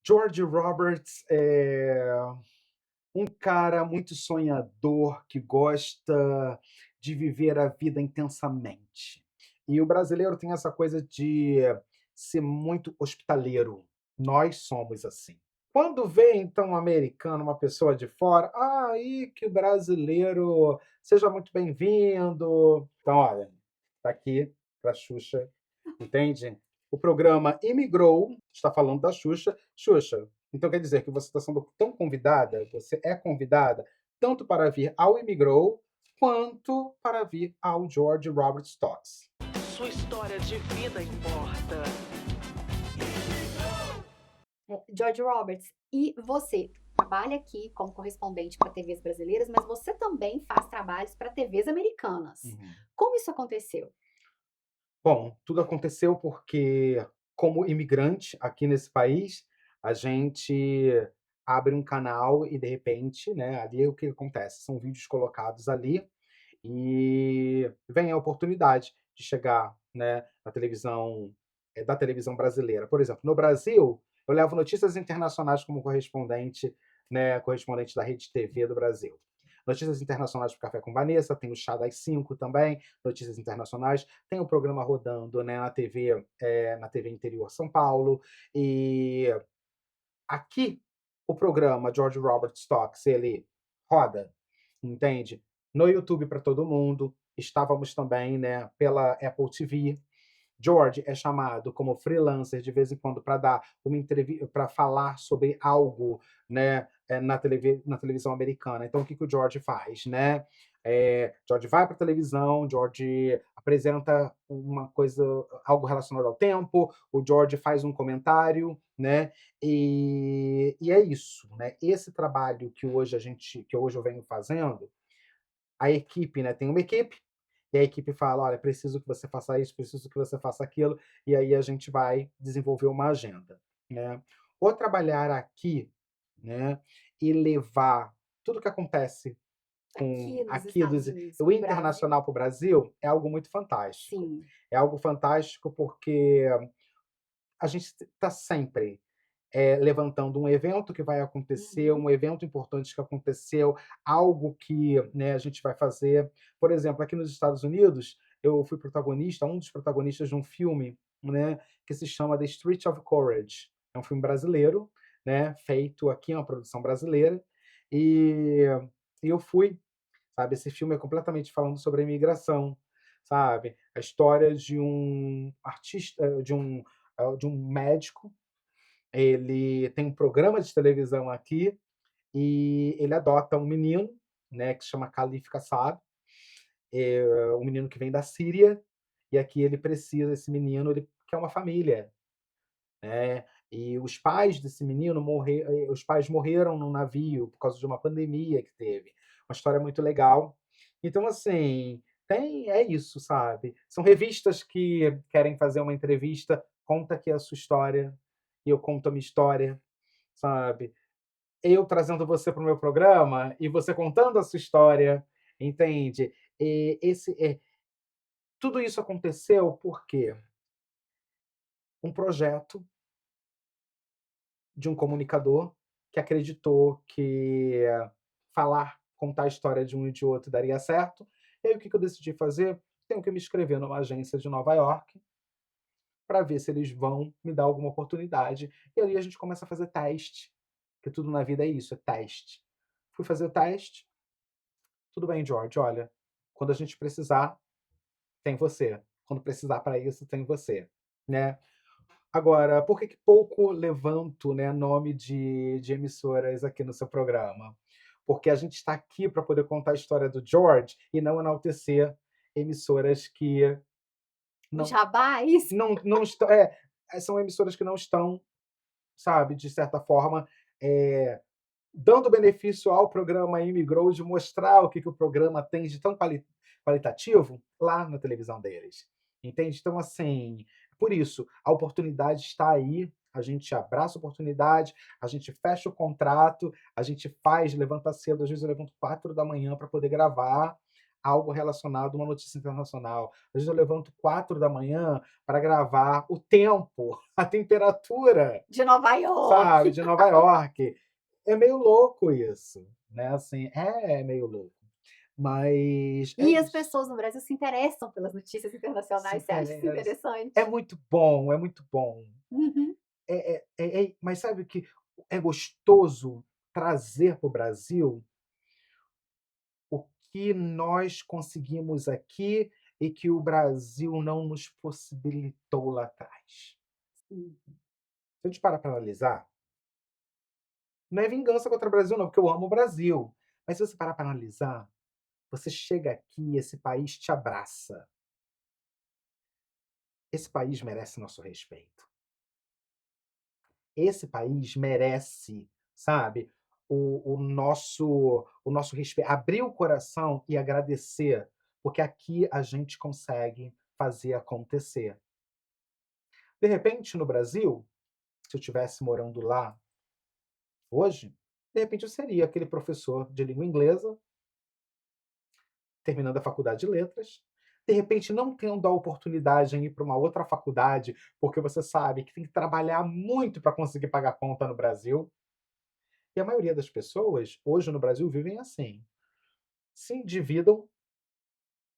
George Roberts é um cara muito sonhador que gosta de viver a vida intensamente. E o brasileiro tem essa coisa de ser muito hospitaleiro. Nós somos assim. Quando vê então um americano, uma pessoa de fora, aí que o brasileiro seja muito bem-vindo. Então, olha, tá aqui para Xuxa, entende? O programa imigrou, está falando da Xuxa. Xuxa, então quer dizer que você está sendo tão convidada, você é convidada, tanto para vir ao Imigrou, quanto para vir ao George Robert Talks. Sua história de vida importa. George Roberts, e você trabalha aqui como correspondente para TVs brasileiras, mas você também faz trabalhos para TVs americanas. Uhum. Como isso aconteceu? Bom, tudo aconteceu porque, como imigrante aqui nesse país, a gente abre um canal e, de repente, né, ali o que acontece? São vídeos colocados ali e vem a oportunidade de chegar, né, na televisão, da televisão brasileira. Por exemplo, no Brasil, eu levo notícias internacionais como correspondente, né, correspondente da Rede TV do Brasil. Notícias internacionais para Café com Vanessa, tem o Chá das 5 também, notícias internacionais, tem o programa rodando, né, na TV Interior São Paulo, e aqui o programa George Robert Stocks, ele roda, entende? No YouTube para todo mundo, estávamos também, né, pela Apple TV. George é chamado como freelancer de vez em quando para dar uma entrevista, para falar sobre algo, né, na televisão americana. Então, o que, que o George faz, né? George vai para a televisão, George apresenta uma coisa, algo relacionado ao tempo, o George faz um comentário, né? E é isso, né? Esse trabalho que hoje eu venho fazendo, a equipe, né? Tem uma equipe e a equipe fala: olha, preciso que você faça isso, preciso que você faça aquilo, e aí a gente vai desenvolver uma agenda, né? O trabalhar aqui, né, e levar tudo que acontece com Aqui nos aqui Estados Unidos, o para o Brasil? internacional para o Brasil é algo muito fantástico. Sim. É algo fantástico porque a gente está sempre levantando um evento que vai acontecer, Uhum. um evento importante que aconteceu, algo que, né, a gente vai fazer. Por exemplo, aqui nos Estados Unidos, eu fui protagonista, um dos protagonistas de um filme, né, que se chama The Street of Courage. É um filme brasileiro, né, feito aqui, é uma produção brasileira, e, e eu fui, sabe, esse filme é completamente falando sobre a imigração, sabe, a história de um artista, de um médico. Ele tem um programa de televisão aqui e ele adota um menino, né, que se chama Khalif Kassab, um menino que vem da Síria, e aqui ele precisa, esse menino, ele quer uma família, né? E os pais desse menino os pais morreram no navio por causa de uma pandemia que teve. Uma história muito legal. Então, assim, é isso, sabe? São revistas que querem fazer uma entrevista, conta aqui a sua história, e eu conto a minha história, sabe? Eu trazendo você para o meu programa e você contando a sua história, entende? E tudo isso aconteceu porque um projeto de um comunicador que acreditou que falar, contar a história de um e de outro daria certo. E aí o que que eu decidi fazer? Tenho que me inscrever numa agência de Nova York para ver se eles vão me dar alguma oportunidade. E aí a gente começa a fazer teste, porque tudo na vida é isso, é teste. Fui fazer o teste. Tudo bem, George, olha, quando a gente precisar, tem você. Quando precisar para isso, tem você, né? Agora, por que que pouco levanto, né, nome de emissoras aqui no seu programa? Porque a gente está aqui para poder contar a história do George e não enaltecer emissoras que O não jabás? não estão, são emissoras que não estão, sabe, de certa forma, eh, dando benefício ao programa Imigrou, de mostrar o que que o programa tem de tão qualitativo lá na televisão deles, entende? Então, assim, por isso, a oportunidade está aí, a gente abraça a oportunidade, a gente fecha o contrato, a gente faz, levanta cedo, às vezes eu levanto 4 da manhã para poder gravar, algo relacionado a uma notícia internacional. Às vezes eu levanto 4 da manhã para gravar o tempo, a temperatura, De Nova York. sabe, de Nova York. É meio louco isso, né, assim, é meio louco, mas é E as isso, pessoas no Brasil se interessam pelas notícias se internacionais, você acha isso interessa. É interessante? muito bom, é muito bom. Uhum. Mas sabe o que é gostoso trazer para o Brasil? O que nós conseguimos aqui e que o Brasil não nos possibilitou lá atrás. Sim. Se a gente parar para analisar, não é vingança contra o Brasil não, porque eu amo o Brasil, mas se você parar para analisar, você chega aqui, esse país te abraça. Esse país merece nosso respeito. Esse país merece, sabe, o nosso respeito, abrir o coração e agradecer, porque aqui a gente consegue fazer acontecer. De repente, no Brasil, se eu estivesse morando lá hoje, de repente eu seria aquele professor de língua inglesa, terminando a faculdade de letras, de repente não tendo a oportunidade em ir para uma outra faculdade, porque você sabe que tem que trabalhar muito para conseguir pagar a conta no Brasil. E a maioria das pessoas, hoje no Brasil, vivem assim. Se endividam,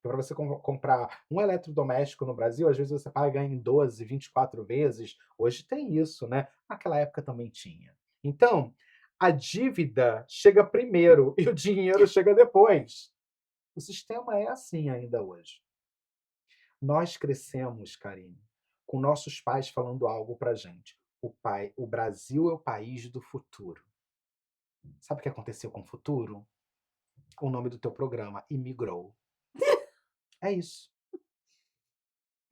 para você comprar um eletrodoméstico no Brasil, às vezes você paga em 12, 24 vezes. Hoje tem isso, né? Naquela época também tinha. Então, a dívida chega primeiro e o dinheiro chega depois. O sistema é assim ainda hoje. Nós crescemos, Karine, com nossos pais falando algo pra gente. O Brasil é o país do futuro. Sabe o que aconteceu com o futuro? O nome do teu programa, imigrou. É isso.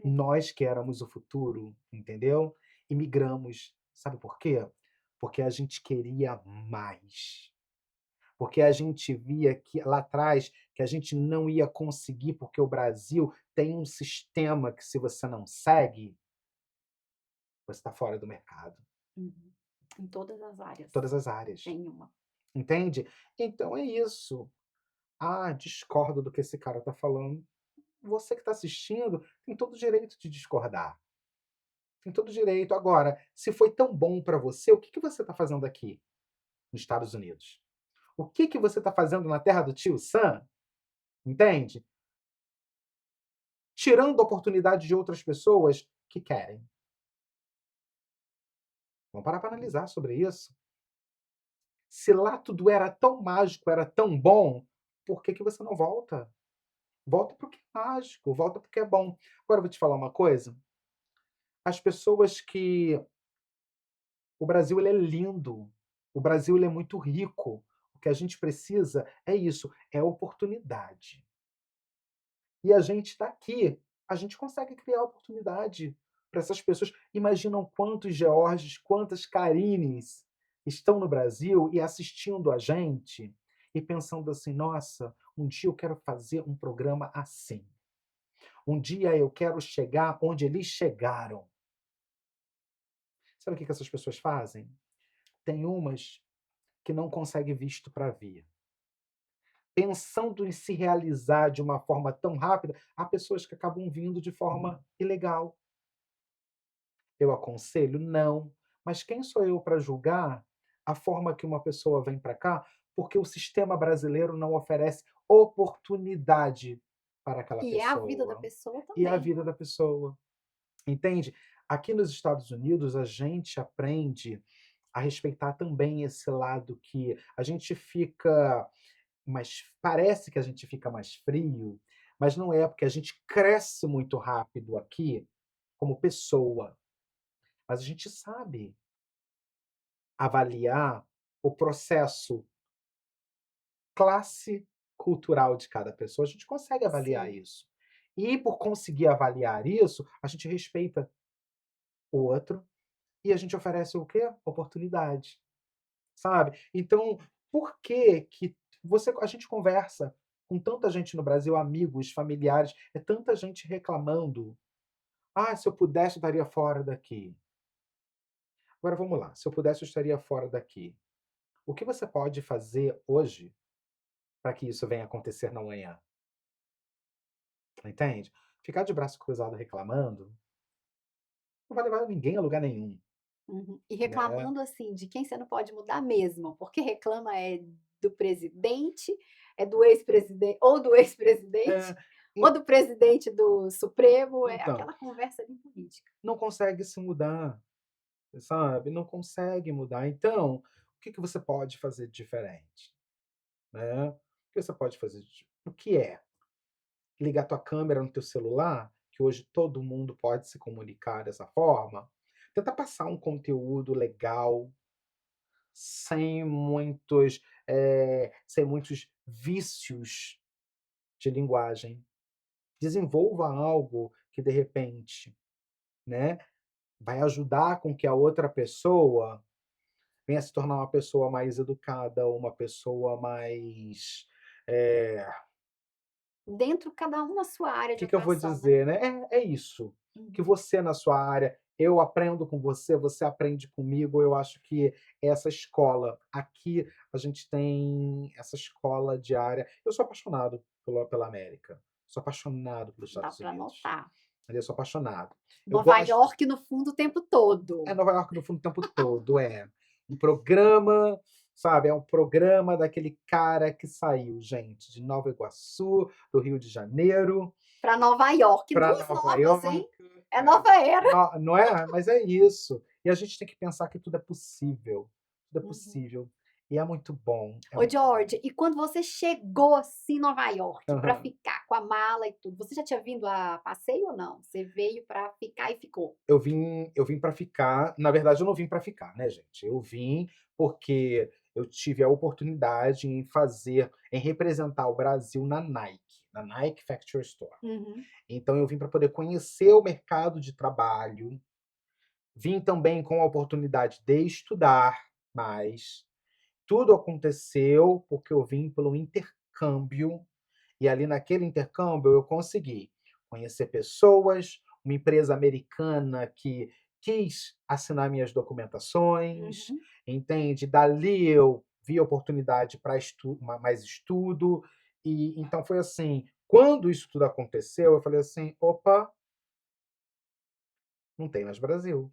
Nós que éramos o futuro, entendeu? Imigramos. Sabe por quê? Porque a gente queria mais. Porque a gente via que lá atrás que a gente não ia conseguir, porque o Brasil tem um sistema que se você não segue, você está fora do mercado. Uhum. Em todas as áreas. Todas as áreas. Tem uma. Entende? Então é isso. Ah, discordo do que esse cara está falando. Você que está assistindo tem todo o direito de discordar. Tem todo o direito. Agora, se foi tão bom para você, o que que você está fazendo aqui nos Estados Unidos? O que que você está fazendo na terra do tio Sam? Entende? Tirando a oportunidade de outras pessoas que querem. Vamos parar para analisar sobre isso. Se lá tudo era tão mágico, era tão bom, por que que você não volta? Volta porque é mágico, volta porque é bom. Agora eu vou te falar uma coisa. As pessoas que o Brasil ele é lindo, o Brasil ele é muito rico. O que a gente precisa é isso, é oportunidade. E a gente está aqui, a gente consegue criar oportunidade para essas pessoas. Imaginam quantos Georges, quantas Karines estão no Brasil e assistindo a gente e pensando assim: nossa, um dia eu quero fazer um programa assim. Um dia eu quero chegar onde eles chegaram. Sabe o que que essas pessoas fazem? Tem umas que não conseguem visto para vir. Pensando em se realizar de uma forma tão rápida, há pessoas que acabam vindo de forma ilegal. Eu aconselho? Não. Mas quem sou eu para julgar a forma que uma pessoa vem para cá, porque o sistema brasileiro não oferece oportunidade para aquela E é a vida da pessoa. pessoa E é a também. vida da pessoa. Entende? Aqui nos Estados Unidos, a gente aprende a respeitar também esse lado que a gente fica mais. Parece que a gente fica mais frio, mas não é, porque a gente cresce muito rápido aqui como pessoa. Mas a gente sabe avaliar o processo classe cultural de cada pessoa, a gente consegue avaliar Sim. isso. E por conseguir avaliar isso, a gente respeita o outro e a gente oferece o quê? Oportunidade, sabe? Então, por que a gente conversa com tanta gente no Brasil, amigos, familiares, é tanta gente reclamando: "Ah, se eu pudesse eu estaria fora daqui". Agora vamos lá, se eu pudesse eu estaria fora daqui. O que você pode fazer hoje para que isso venha acontecer na manhã? entende? Ficar de braço cruzado reclamando não vai levar ninguém a lugar nenhum, Uhum. E né. reclamando, assim, de quem você não pode mudar mesmo, porque reclama do presidente, do ex-presidente ou do ex-presidente, É, en ou do presidente do Supremo, é então, aquela conversa ali política. não consegue se mudar, sabe, não consegue mudar. Então, o que que você pode fazer de diferente, né. O que você pode fazer de o que é? Ligar tua câmera no teu celular, que hoje todo mundo pode se comunicar dessa forma, tentar passar um conteúdo legal, sem sem muitos vícios de linguagem. Desenvolva algo que de repente, né, vai ajudar com que a outra pessoa venha se tornar uma pessoa mais educada, uma pessoa mais, Dentro, cada um na sua área de que eu vou atuação, né. dizer, né? É isso. Que Uhum. você na sua área, eu aprendo com você, você aprende comigo. Eu acho que essa escola, aqui a gente tem essa escola diária. Eu sou apaixonado pela América, sou apaixonado pelos Dá Estados para Unidos, notar. eu sou apaixonado. Eu Nova gosto York no fundo o tempo todo. é Nova York no fundo o tempo todo, é. Um programa, sabe, é um programa daquele cara que saiu, gente, de Nova Iguaçu, do Rio de Janeiro, Para Nova York, para 2 Nova novas, York. hein. É nova era. Não é? Mas é isso. E a gente tem que pensar que tudo é possível. Tudo é Uhum. possível. E é muito bom, é Ô muito bom. George, e quando você chegou, assim, em Nova York para Aham. ficar com a mala e tudo, você já tinha vindo a passeio ou não? Você veio para ficar e ficou? Eu vim para ficar, na verdade eu não vim para ficar, né, gente, eu vim porque eu tive a oportunidade em representar o Brasil na Nike Factory Store. Uhum. Então eu vim para poder conhecer o mercado de trabalho, vim também com a oportunidade de estudar mais. Tudo aconteceu porque eu vim pelo intercâmbio, e ali naquele intercâmbio eu consegui conhecer pessoas, uma empresa americana que quis assinar minhas documentações, Uhum. entende? Dali eu vi oportunidade para mais estudo, e então foi assim, quando isso tudo aconteceu, eu falei assim: "Opa, não tem mais Brasil".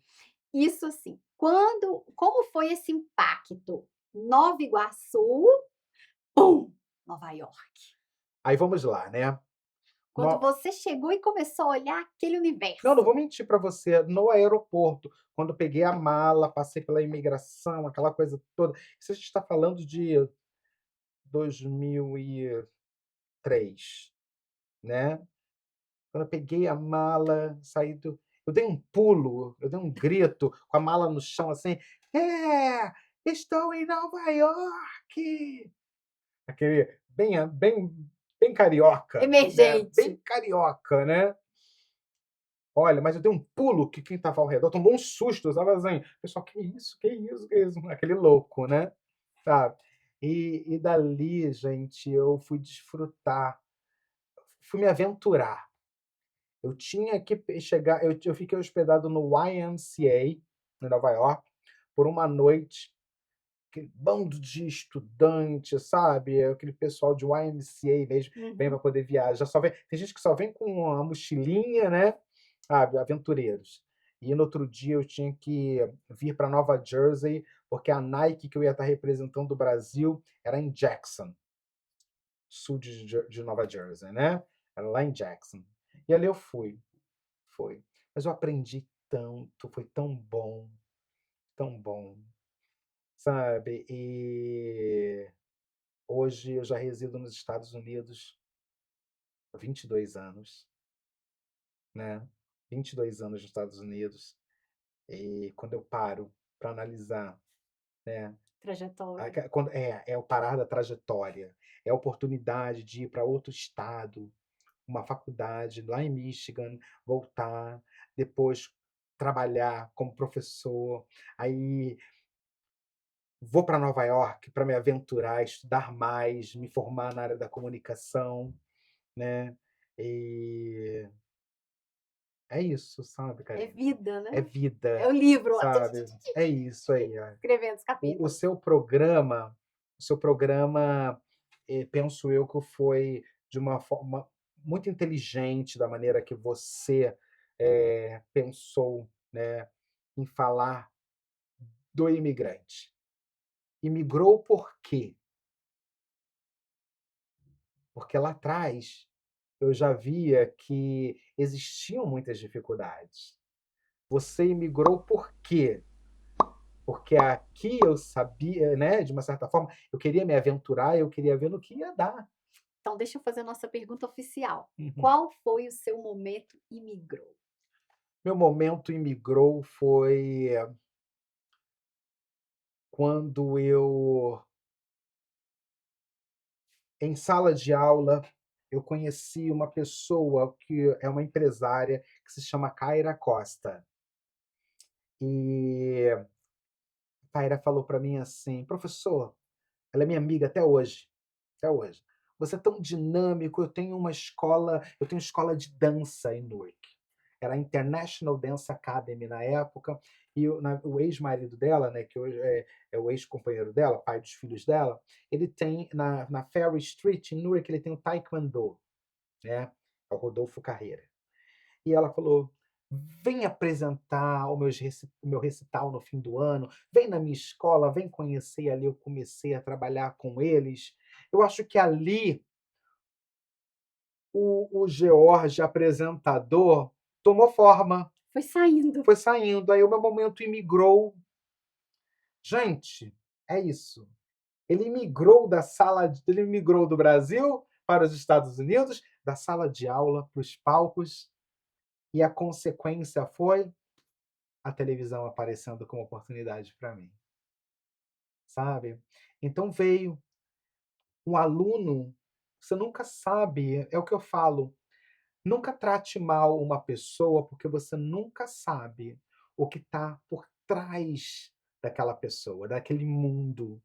Isso assim, como foi esse impacto? Nova Iguaçu, pum, Nova York. Aí vamos lá, né. Quando No você chegou e começou a olhar aquele não universo. vou mentir para você, no aeroporto, quando peguei a mala, passei pela imigração, aquela coisa toda, isso a gente está falando de 2003, né. Quando eu peguei a mala, saí do eu dei um pulo, eu dei um grito com a mala no chão, assim: "É, estou em Nova York!". Aquele bem carioca, né, bem Emergente. carioca, né. Olha, mas eu dei um pulo que quem estava ao redor tomou um susto, sabe assim, pessoal: "Que isso, que isso, que isso?", aquele louco, né, sabe. E dali, gente, eu fui desfrutar, fui me aventurar. Eu tinha que chegar, eu fiquei hospedado no YMCA, em Nova York, por uma noite, aquele bando de estudante, sabe, aquele pessoal de YMCA mesmo, vem para Uhum. poder viajar, só vem tem gente que só vem com a mochilinha, né, sabe, aventureiros. E no outro dia eu tinha que vir para Nova Jersey, porque a Nike que eu ia estar representando o Brasil era em Jackson, sul de Nova Jersey, né, era lá em Jackson. E ali eu fui, foi. Mas eu aprendi tanto, foi tão bom, sabe. E hoje eu já resido nos Estados Unidos há 22 anos, né, 22 anos nos Estados Unidos, e quando eu paro para analisar, né, Trajetória. é o parar da trajetória, é a oportunidade de ir para outro estado, uma faculdade lá em Michigan, voltar, depois trabalhar como professor, aí vou para Nova York para me aventurar, estudar mais, me formar na área da comunicação, né, e é isso, sabe, É Karina. vida, É né? É vida, o livro lá, sabe. É isso aí, ó. escrevendo os O capítulos. seu programa, penso eu que foi de uma forma muito inteligente da maneira que você pensou, né, em falar do imigrante. Imigrou por quê? Porque lá atrás eu já via que existiam muitas dificuldades. Você imigrou por quê? Porque aqui eu sabia, né, de uma certa forma, eu queria me aventurar, eu queria ver no que ia dar. Então deixa eu fazer a nossa pergunta oficial. Uhum. Qual foi o seu momento imigrou? Meu momento imigrou foi quando eu, em sala de aula, eu conheci uma pessoa que é uma empresária que se chama Kaira Costa. E a Kaira falou para mim assim: "Professor", ela é minha amiga até hoje, até hoje. "Você é tão dinâmico, eu tenho escola de dança em Newark". Era a International Dance Academy na época, e o ex-marido dela, né, que hoje é o ex-companheiro dela, pai dos filhos dela, ele tem na Ferry Street, em Newark, ele tem o Taekwondo, né, é o Rodolfo Carreira. E ela falou: "Vem apresentar o meu recital no fim do ano, vem na minha escola, vem conhecer". Ali eu comecei a trabalhar com eles. Eu acho que ali o George apresentador tomou forma, Foi saindo. foi saindo, aí o meu momento imigrou. Gente, é isso. Ele migrou do Brasil para os Estados Unidos, da sala de aula para os palcos, e a consequência foi a televisão aparecendo como oportunidade para mim, sabe? Então veio um aluno, você nunca sabe, é o que eu falo, nunca trate mal uma pessoa, porque você nunca sabe o que está por trás daquela pessoa, daquele mundo.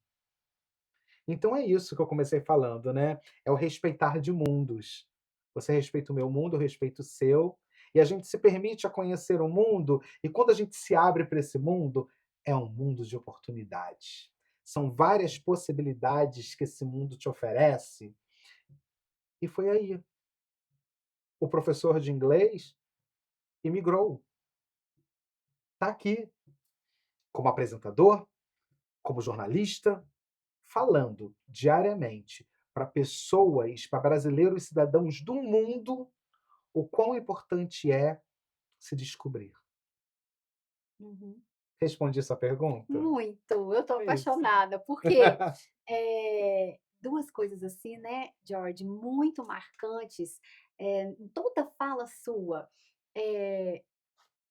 Então é isso que eu comecei falando, né? É o respeitar de mundos. Você respeita o meu mundo, eu respeito o seu, e a gente se permite a conhecer o mundo, e quando a gente se abre para esse mundo, é um mundo de oportunidades. São várias possibilidades que esse mundo te oferece, e foi aí. O professor de inglês imigrou, está aqui, como apresentador, como jornalista, falando diariamente para pessoas, para brasileiros e cidadãos do mundo, o quão importante é se descobrir. Uhum. Respondi sua pergunta? Muito, eu tô É isso. apaixonada, porque, 2 coisas assim, né, George, muito marcantes, em toda fala sua, eh,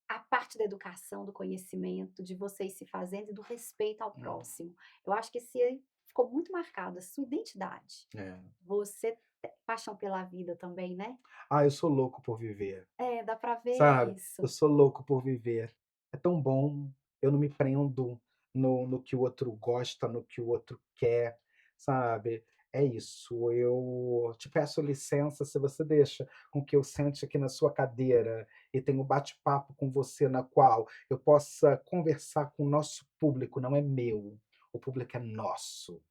a parte da educação, do conhecimento, de você ir se fazendo e do respeito ao Hum, próximo. Eu acho que esse aí ficou muito marcado, a sua identidade. é. Você te paixão pela vida também, né? Ah, eu sou louco por viver, É, dá pra ver sabe? Eu isso. sou louco por viver. É tão bom, eu não me prendo no que o outro gosta, no que o outro quer, sabe? É isso, eu te peço licença se você deixa com que eu sente aqui na sua cadeira e tenha um bate-papo com você na qual eu possa conversar com o nosso público, não é meu, o público é nosso,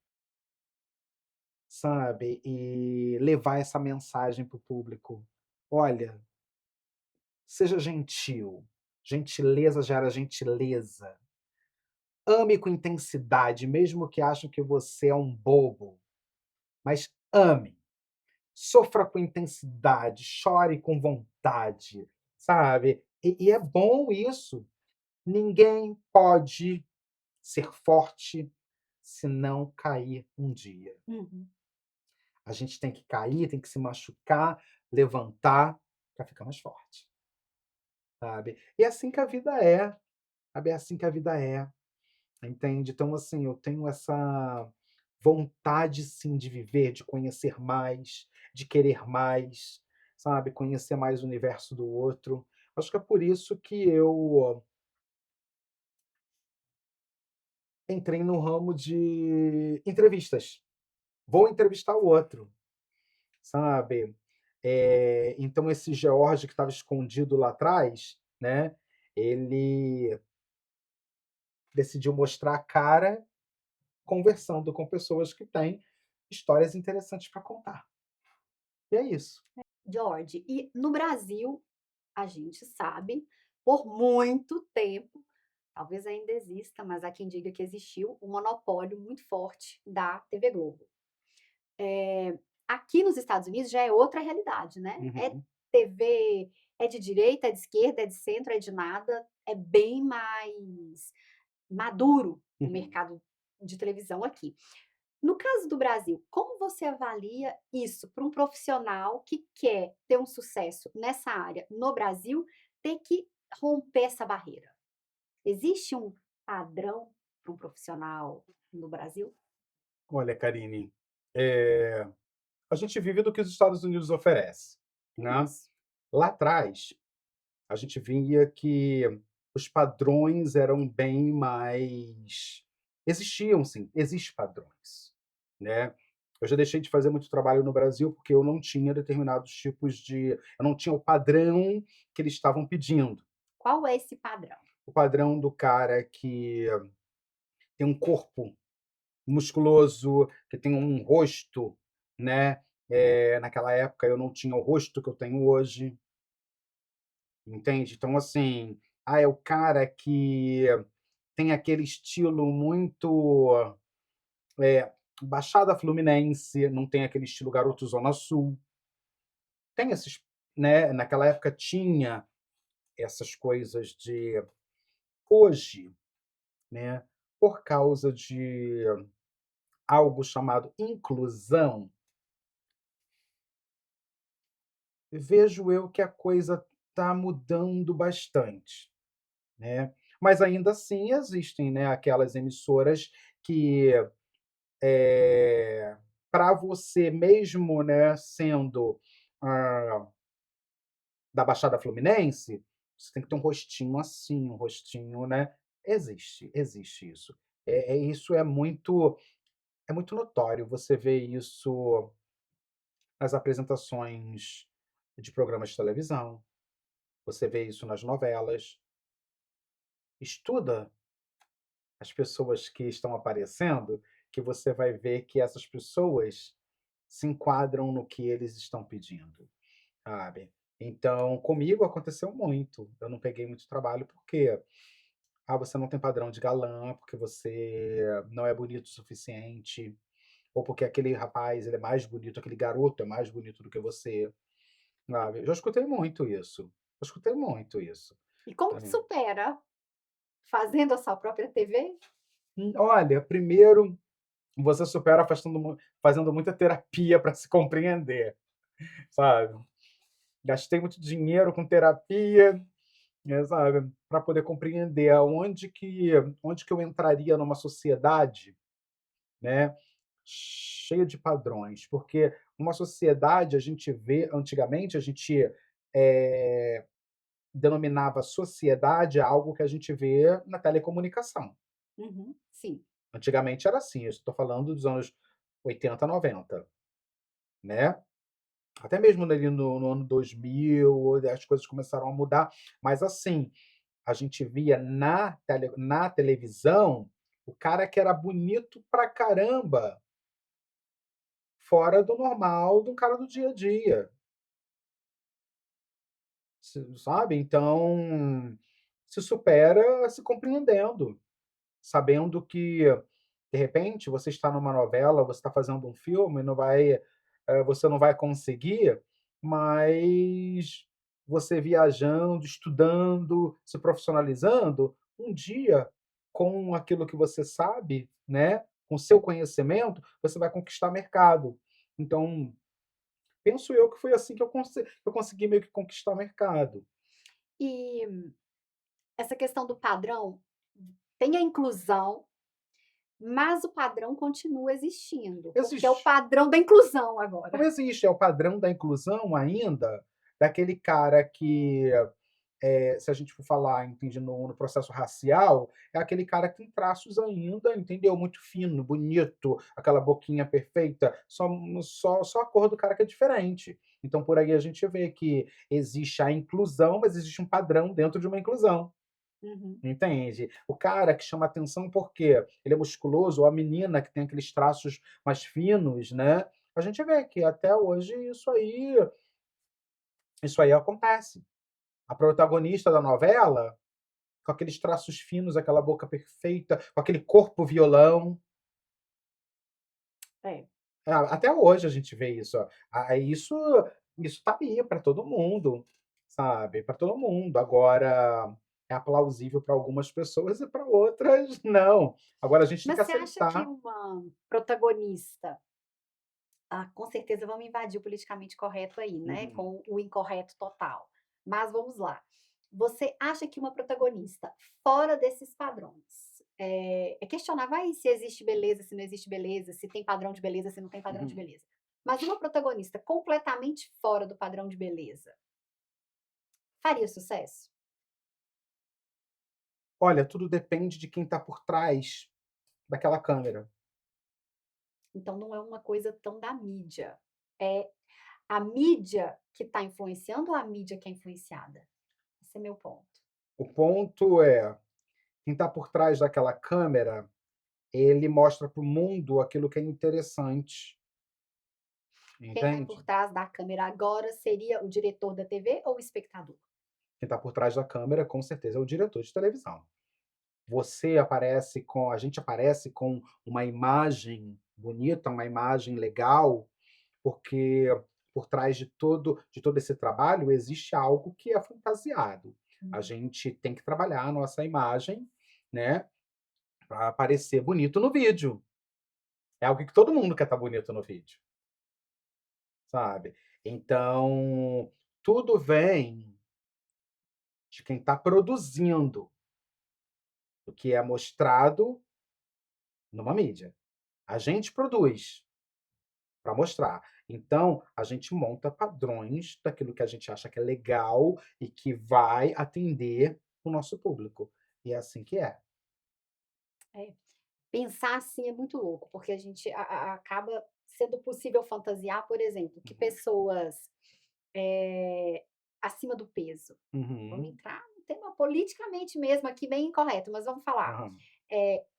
sabe? E levar essa mensagem para o público. Olha, seja gentil. Gentileza gera gentileza. Ame com intensidade, mesmo que achem que você é um bobo, mas ame. Sofra com intensidade, chore com vontade, sabe? E é bom isso. Ninguém pode ser forte se não cair um dia. Uhum. A gente tem que cair, tem que se machucar, levantar para ficar mais forte, sabe? E é assim que a vida é, sabe? É assim que a vida é. Entende? Então, assim, eu tenho essa vontade sim de viver, de conhecer mais, de querer mais, sabe? Conhecer mais o universo do outro. Acho que é por isso que eu entrei no ramo de entrevistas. Vou entrevistar o outro, sabe? Então esse George que estava escondido lá atrás, né? Ele decidiu mostrar a cara conversando com pessoas que têm histórias interessantes para contar. E é isso. George, e no Brasil, a gente sabe, por muito tempo, talvez ainda exista, mas há quem diga que existiu, um monopólio muito forte da TV Globo. Aqui nos Estados Unidos já é outra realidade, né, é Uhum, TV, é de direita, é de esquerda, é de centro, é de nada, é bem mais maduro o uhum. mercado de televisão aqui. No caso do Brasil, como você avalia isso para um profissional que quer ter um sucesso nessa área no Brasil, ter que romper essa barreira? Existe um padrão para um profissional no Brasil? Olha, Karine, eh, a gente vive do que os Estados Unidos oferece, né. Isso. Lá atrás, a gente via que os padrões eram bem mais existiam sim, existem padrões, né. Eu já deixei de fazer muito trabalho no Brasil, porque eu não tinha determinados tipos de eu não tinha o padrão que eles estavam pedindo. Qual é esse padrão? O padrão do cara que tem um corpo musculoso, que tem um rosto, né, naquela época eu não tinha o rosto que eu tenho hoje, entende. Então assim, é o cara que tem aquele estilo muito, Baixada Fluminense, não tem aquele estilo garoto Zona Sul. Tem esses, né, naquela época tinha essas coisas de hoje, né, por causa de algo chamado inclusão, vejo eu que a coisa está mudando bastante, né. Mas ainda assim existem, né, aquelas emissoras que, para você mesmo, né, sendo, hã, da Baixada Fluminense, você tem que ter um rostinho assim, um rostinho, né. Existe isso. Isso é muito notório, você vê isso nas apresentações de programas de televisão, você vê isso nas novelas. Estuda as pessoas que estão aparecendo, que você vai ver que essas pessoas se enquadram no que eles estão pedindo, sabe. Então, comigo aconteceu muito, eu não peguei muito trabalho, porque você não tem padrão de galã, porque você não é bonito o suficiente, ou porque aquele rapaz, ele é mais bonito, aquele garoto é mais bonito do que você, sabe. Eu já escutei muito isso, eu escutei muito isso, E como que também. supera? Fazendo a sua própria TV? Olha, primeiro você supera fazendo muita terapia para se compreender, sabe. Gastei muito dinheiro com terapia, sabe, para poder compreender onde que eu entraria numa sociedade, né, cheia de padrões, porque uma sociedade a gente vê antigamente a gente, eh, denominava sociedade algo que a gente vê na telecomunicação. Uhum, sim. Antigamente era assim, eu estou falando dos anos 80, 90, né. Até mesmo ali no ano 2000, as coisas começaram a mudar, mas assim, a gente via na televisão, o cara que era bonito pra caramba, fora do normal de um cara do dia a dia, sabe. Então, se supera se compreendendo, sabendo que, de repente, você está numa novela, você está fazendo um filme, você não vai conseguir, mas você viajando, estudando, se profissionalizando, um dia, com aquilo que você sabe, né, com o seu conhecimento, você vai conquistar mercado. Então, penso eu que foi assim que eu consegui meio que conquistar mercado. E essa questão do padrão, tem a inclusão, mas o padrão continua existindo, porque é o Existe. padrão da inclusão Não agora. existe, é o padrão da inclusão ainda, daquele cara que, se a gente for falar, entende, no processo racial, é aquele cara que tem traços ainda, entendeu, muito fino, bonito, aquela boquinha perfeita, só a cor do cara que é diferente. Então por aí a gente vê que existe a inclusão, mas existe um padrão dentro de uma inclusão, Uhum. entende. O cara que chama atenção porque ele é musculoso, ou a menina que tem aqueles traços mais finos, né, a gente vê que até hoje isso aí Isso aí acontece. A protagonista da novela, com aqueles traços finos, aquela boca perfeita, com aquele corpo violão. É. Até hoje a gente vê isso. Isso tá aí para todo mundo, sabe? Para todo mundo. Agora é aplausível para algumas pessoas e para outras não. Agora a gente tem que Mas você acha que aceitar. uma protagonista, com certeza vamos invadir o politicamente correto aí, né, Uhum. com o incorreto total. Mas vamos lá. Você acha que uma protagonista fora desses padrões, é questionável aí se existe beleza, se não existe beleza, se tem padrão de beleza, se não tem padrão de Uhum. beleza. Mas uma protagonista completamente fora do padrão de beleza, faria sucesso? Olha, tudo depende de quem está por trás daquela câmera. Então não é uma coisa tão da mídia. É a mídia que está influenciando ou a mídia que é influenciada? Esse é meu ponto. O ponto é, quem está por trás daquela câmera, ele mostra para o mundo aquilo que é interessante, Quem está por entende? trás da câmera agora seria o diretor da TV ou o espectador? Quem está por trás da câmera, com certeza, é o diretor de televisão. A gente aparece com uma imagem bonita, uma imagem legal, porque por trás de todo esse trabalho existe algo que é fantasiado. A Uhum. gente tem que trabalhar a nossa imagem, né, para aparecer bonito no vídeo. É algo que todo mundo quer estar bonito no vídeo, sabe? Então, tudo vem de quem está produzindo o que é mostrado numa mídia. A gente produz para mostrar. Então, a gente monta padrões daquilo que a gente acha que é legal e que vai atender o nosso público. E é assim que é. É, pensar assim é muito louco, porque a gente acaba sendo possível fantasiar, por exemplo, que Uhum. pessoas, eh, acima do peso, vamos Uhum. entrar num tema politicamente mesmo aqui bem incorreto, mas vamos falar, Aham.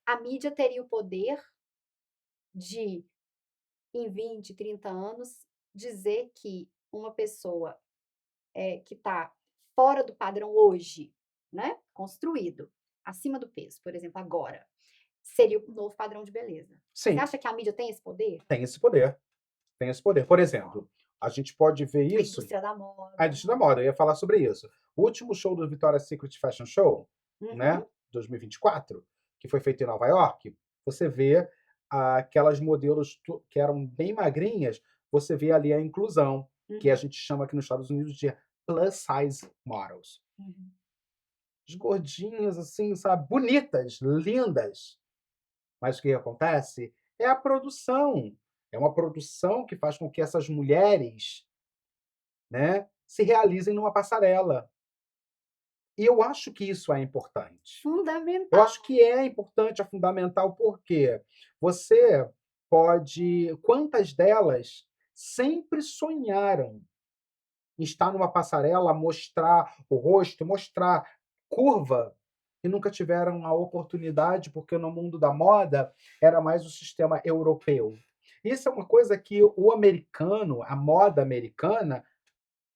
a mídia teria o poder de, em 20, 30 anos, dizer que uma pessoa, que está fora do padrão hoje, né, construído, acima do peso, por exemplo, agora, seria o novo padrão de beleza. Você Sim, acha que a mídia tem esse poder? tem esse poder. Tem esse poder. Por exemplo, a gente pode ver A isso. indústria da A moda, indústria da né. moda, eu ia falar sobre isso. O último show do Victoria's Secret Fashion Show, né, Uhum, 2024, que foi feito em Nova York, você vê aquelas modelos que eram bem magrinhas, você vê ali a inclusão, que a uhum, gente chama aqui nos Estados Unidos de plus size models. uhum. As gordinhas, assim, sabe, bonitas, lindas. Mas o que acontece é a produção. É uma produção que faz com que essas mulheres, né, se realizem numa passarela. E eu acho que isso é importante. Eu Fundamental. acho que é importante, é fundamental, porque você quantas delas sempre sonharam em estar numa passarela, mostrar o rosto, mostrar curva, e nunca tiveram a oportunidade, porque no mundo da moda era mais o sistema europeu. Isso é uma coisa que o americano, a moda americana,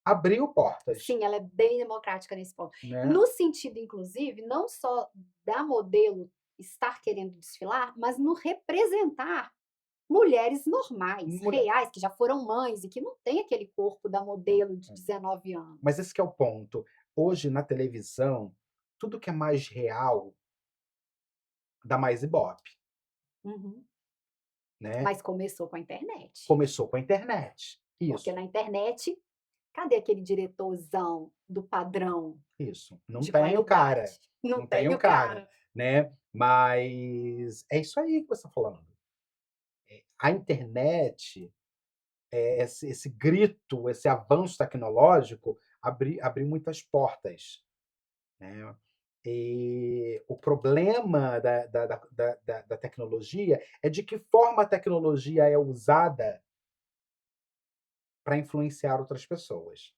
abriu portas, Sim, ela é bem democrática nesse ponto. né. No sentido, inclusive, não só da modelo estar querendo desfilar, mas no representar mulheres normais, Mulher reais, que já foram mães e que não tem aquele corpo da modelo de 19 Mas anos. esse que é o ponto. Hoje, na televisão, tudo que é mais real dá mais ibope, Uhum. né. Mas começou com a internet, Começou com a internet. porque Isso, na internet, cadê aquele diretorzão do padrão isso. Não de tem o cara, qualidade? Não não tem tem o o cara, cara. né. Mas é isso aí que você está falando. A internet, esse grito, esse avanço tecnológico abriu muitas portas, né. E o problema da tecnologia é de que forma a tecnologia é usada para influenciar outras pessoas.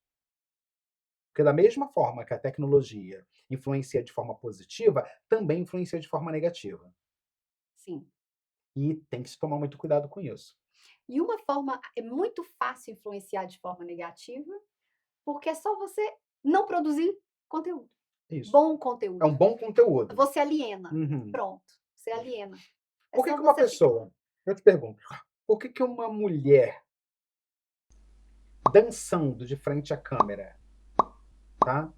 Porque da mesma forma que a tecnologia influencia de forma positiva, também influencia de forma negativa. Sim. E tem que se tomar muito cuidado com isso. E uma forma é muito fácil influenciar de forma negativa porque é só você não produzir conteúdo, Isso. bom É conteúdo. um bom conteúdo. Você aliena, Uhum. pronto, você aliena. É Por que só que uma você ficar pessoa eu te pergunto, por que que uma mulher dançando de frente à câmera, tá,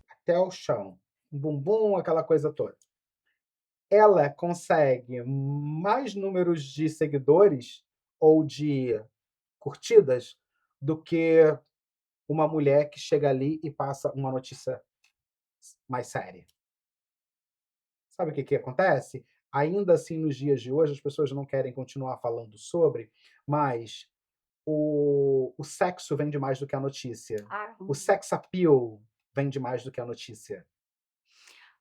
até o chão, um bumbum, aquela coisa toda, ela consegue mais números de seguidores ou de curtidas do que uma mulher que chega ali e passa uma notícia mais séria? Sabe o que que acontece? Ainda assim, nos dias de hoje, as pessoas não querem continuar falando sobre, mas o sexo vende mais do que a notícia. ah, O sex appeal vende mais do que a notícia.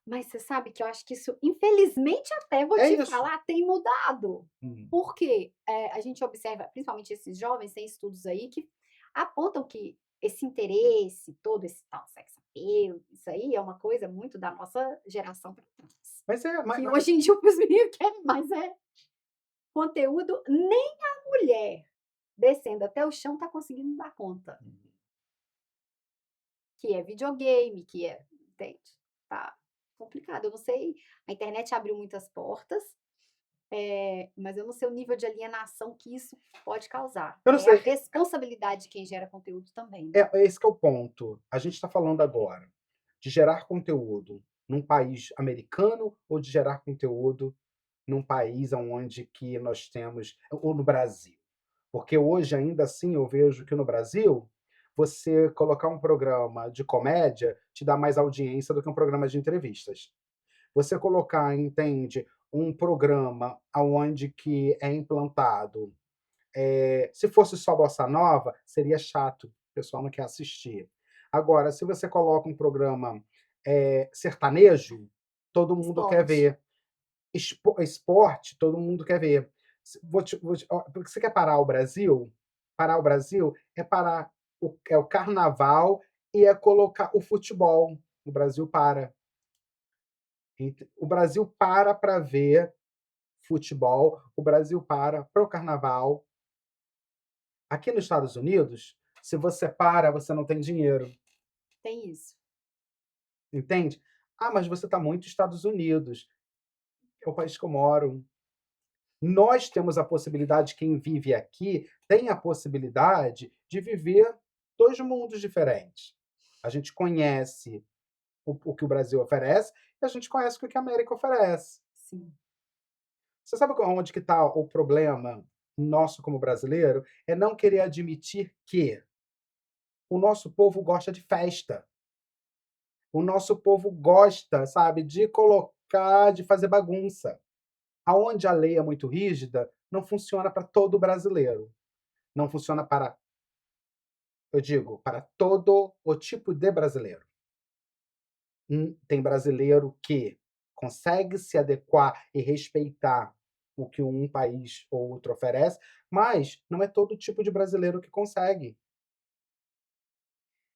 mas você sabe que eu acho que isso, infelizmente até vou É te isso. falar, tem mudado. Hum. Porque, a gente observa, principalmente esses jovens, tem estudos aí que apontam que esse interesse todo, esse tal sex appeal, isso aí é uma coisa muito da nossa geração pra trás. Mas é Que hoje em dia os meninos querem mais conteúdo, nem a mulher descendo até o chão tá conseguindo dar conta. Que é videogame, que é, entende? Tá complicado. Eu não sei, a internet abriu muitas portas, mas eu não sei o nível de alienação que isso pode causar. eu não É a sei, responsabilidade de quem gera conteúdo também, né. é esse que é o ponto. A gente está falando agora de gerar conteúdo num país americano ou de gerar conteúdo num país aonde que nós temos ou no Brasil? Porque hoje, ainda assim, eu vejo que no Brasil, você colocar um programa de comédia te dá mais audiência do que um programa de entrevistas. Você colocar, entende, um programa aonde que é implantado, se fosse só bossa nova, seria chato, o pessoal não quer assistir. Agora, se você coloca um programa, sertanejo, todo mundo quer Explode. ver. Esporte, todo mundo quer ver. Ó, porque você quer parar o Brasil? Parar o Brasil é parar o carnaval e é colocar o futebol. O Brasil para. O Brasil para ver futebol, o Brasil para o carnaval. Aqui nos Estados Unidos, se você para, você não tem dinheiro, Tem isso. entende? Ah, mas você está muito nos Estados Unidos, é o país que eu moro. Nós temos a possibilidade, quem vive aqui tem a possibilidade de viver 2 mundos diferentes. A gente conhece o que o Brasil oferece e a gente conhece o que a América oferece. Sim. Você sabe onde que está o problema nosso como brasileiro? É não querer admitir que o nosso povo gosta de festa. O nosso povo gosta, sabe, de colocar, de fazer bagunça. Aonde a lei é muito rígida, não funciona para todo brasileiro. Não funciona para, eu digo, para todo o tipo de brasileiro. Tem brasileiro que consegue se adequar e respeitar o que um país ou outro oferece, mas não é todo tipo de brasileiro que consegue.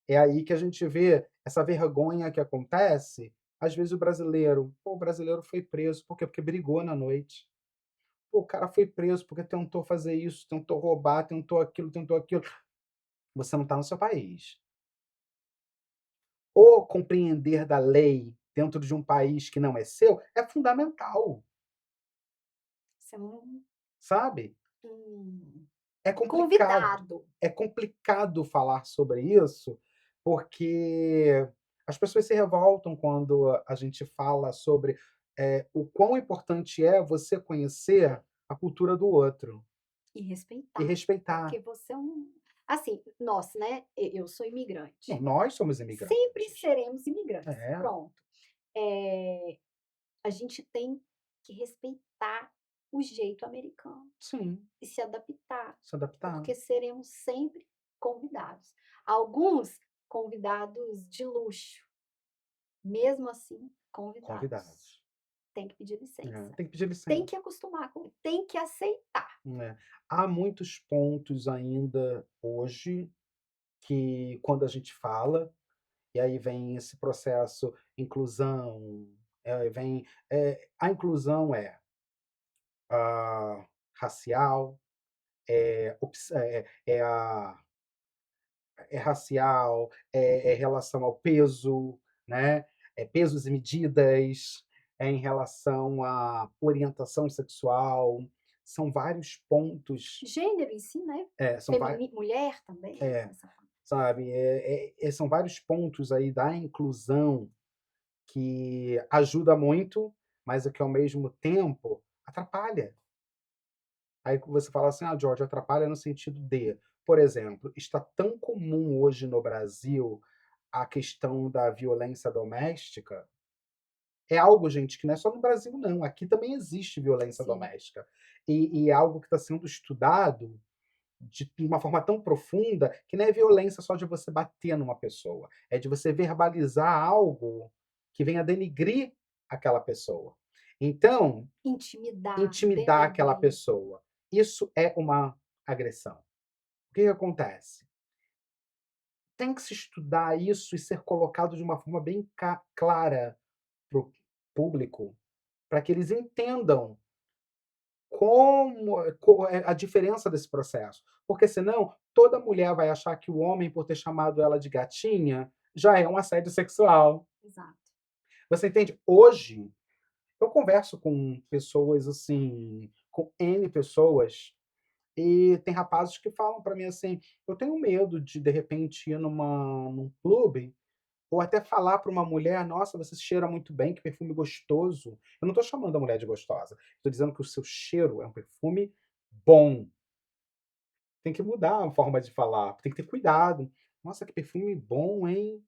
É aí que a gente vê essa vergonha que acontece. Às vezes o brasileiro foi preso, por quê? Porque brigou na noite. Pô, o cara foi preso porque tentou fazer isso, tentou roubar, tentou aquilo, tentou aquilo. Você não está no seu país. O compreender da lei dentro de um país que não é seu é fundamental, Isso é sabe? um É complicado. convidado. É complicado falar sobre isso, porque as pessoas se revoltam quando a gente fala sobre, o quão importante é você conhecer a cultura do outro E e respeitar, respeitar. porque você é assim, nós, né, eu sou Não, imigrante, nós somos sempre imigrantes. seremos imigrantes, É, pronto. A gente tem que respeitar o jeito americano sim, e se adaptar, se adaptar. porque seremos sempre convidados. Alguns convidados de luxo, mesmo assim convidados. Convidados. Tem que pedir É, licença, tem que pedir tem licença. que acostumar com, tem que aceitar. É. Há muitos pontos ainda hoje que quando a gente fala, e aí vem esse processo inclusão, vem, a inclusão é, racial, é a é racial, é relação ao peso, né? É pesos e medidas, é em relação à orientação sexual. São vários pontos, Gênero em si, né? são vários, Mulher também, é, nessa parte. sabe, são vários pontos aí da inclusão que ajuda muito, mas é que ao mesmo tempo atrapalha. Aí você fala assim: "Ah, George, atrapalha no sentido de", por exemplo, está tão comum hoje no Brasil a questão da violência doméstica, é algo, gente, que não é só no Brasil não, aqui também existe violência Sim, doméstica. E é algo que está sendo estudado de uma forma tão profunda, que não é violência só de você bater numa pessoa, é de você verbalizar algo que venha denigrir aquela pessoa. Então, intimidar, intimidar aquela denegrir. pessoa, isso é uma agressão. O que que acontece? Tem que se estudar isso e ser colocado de uma forma bem clara para o público, para que eles entendam como é a diferença desse processo. Porque senão toda mulher vai achar que o homem, por ter chamado ela de gatinha, já é um assédio sexual. Exato. Você entende? Hoje, eu converso com pessoas assim, com N pessoas, e tem rapazes que falam para mim assim: eu tenho medo de repente, ir num clube, ou até falar para uma mulher: "Nossa, você cheira muito bem, que perfume gostoso". Eu não estou chamando a mulher de gostosa, estou dizendo que o seu cheiro é um perfume bom. Tem que mudar a forma de falar, tem que ter cuidado. "Nossa, que perfume bom, hein?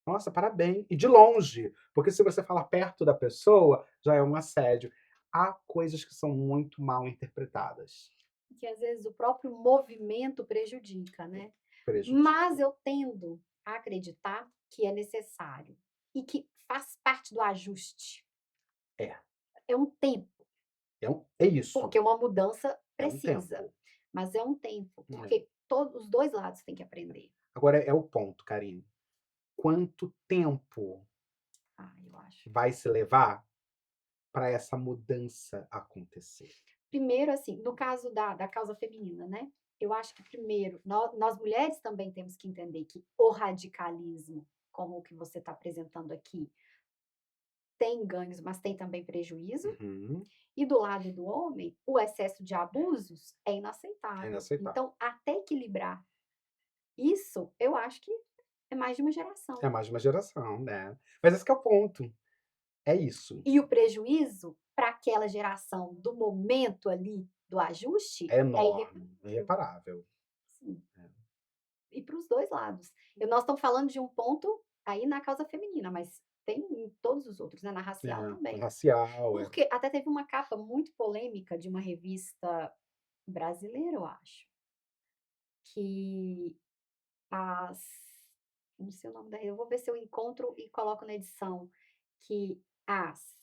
Nossa, parabéns". E de longe, porque se você falar perto da pessoa, já é um assédio. Há coisas que são muito mal interpretadas. Que às vezes o próprio movimento prejudica, né. Mas Prejudica. eu tendo a acreditar que é necessário e que faz parte do ajuste. É, É um tempo, é isso, porque uma mudança é um precisa, tempo. mas é um tempo, É. porque todos os 2 lados têm que aprender. Agora é o ponto, Karine, quanto tempo Ah, eu acho. vai se levar para essa mudança acontecer? Primeiro, assim, no caso da causa feminina, né, eu acho que primeiro nós mulheres também temos que entender que o radicalismo, como o que você está apresentando aqui, tem ganhos, mas tem também prejuízo. Uhum. E do lado do homem, o excesso de abusos é É inaceitável. inaceitável. Então, até equilibrar isso, eu acho que é mais de uma É geração. mais de uma geração, né. Mas esse que é o ponto, é isso. E o prejuízo para aquela geração do momento ali do ajuste É é enorme, é irreparável, irreparável. sim, É. e para os 2 lados. E nós estamos falando de um ponto aí na causa feminina, mas tem em todos os outros, né, na racial É, também. racial, é. Porque até teve uma capa muito polêmica de uma revista brasileira, eu acho, que as não sei o nome da eu vou ver se eu encontro e coloco na edição, que as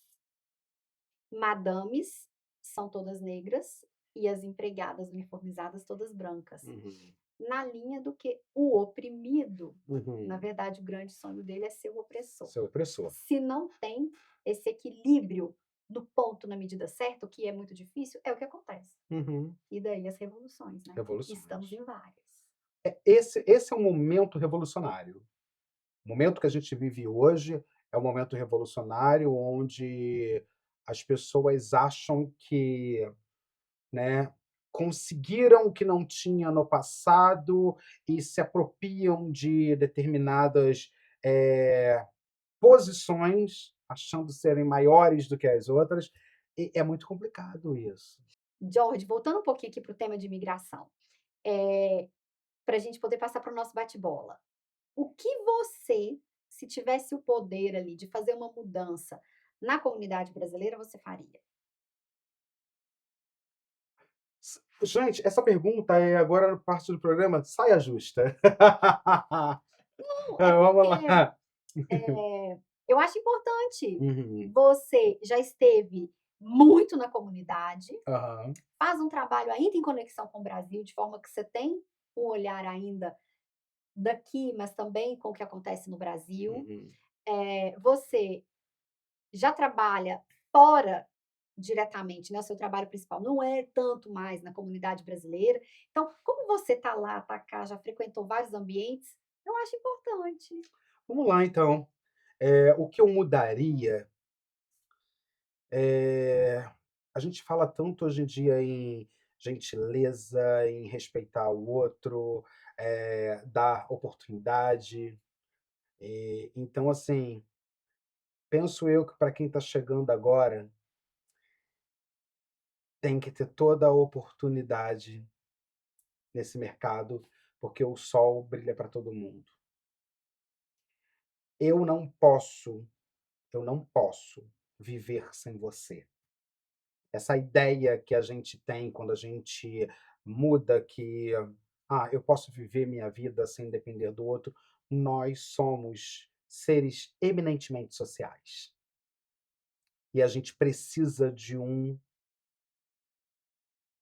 madames são todas negras e as empregadas uniformizadas todas brancas, Uhum, na linha do que o oprimido, na uhum. verdade, o grande sonho dele é ser o opressor. Seu opressor. Se não tem esse equilíbrio no ponto, na medida certa, o que é muito difícil, é o que acontece. Uhum. E daí as revoluções, né, que estamos Revoluções. em várias. Esse é um momento revolucionário. O momento que a gente vive hoje é um momento revolucionário onde as pessoas acham que, né, conseguiram o que não tinha no passado e se apropriam de determinadas, posições, achando serem maiores do que as outras, e é muito complicado isso. George, voltando um pouquinho aqui para o tema de imigração, para a gente poder passar para o nosso bate-bola. O que você, se tivesse o poder ali de fazer uma mudança na comunidade brasileira, você faria? Gente, essa pergunta é agora parte do programa saia justa. Não, é Vamos porque, lá. eu acho importante. Uhum. Você já esteve muito na comunidade, Aham. faz um trabalho ainda em conexão com o Brasil, de forma que você tem um olhar ainda daqui, mas também com o que acontece no Brasil. Uhum. Você já trabalha fora diretamente, né, o seu trabalho principal não é tanto mais na comunidade brasileira. Então, como você está lá, está cá, já frequentou vários ambientes, eu acho importante. Vamos lá então. O que eu mudaria, a gente fala tanto hoje em dia em gentileza, em respeitar o outro, dar oportunidade. Então, assim, penso eu que para quem está chegando agora, tem que ter toda a oportunidade nesse mercado, porque o sol brilha para todo mundo. Eu não posso, eu não posso viver sem você. Essa ideia que a gente tem quando a gente muda que, eu posso viver minha vida sem depender do outro, nós somos seres eminentemente sociais. E a gente precisa de um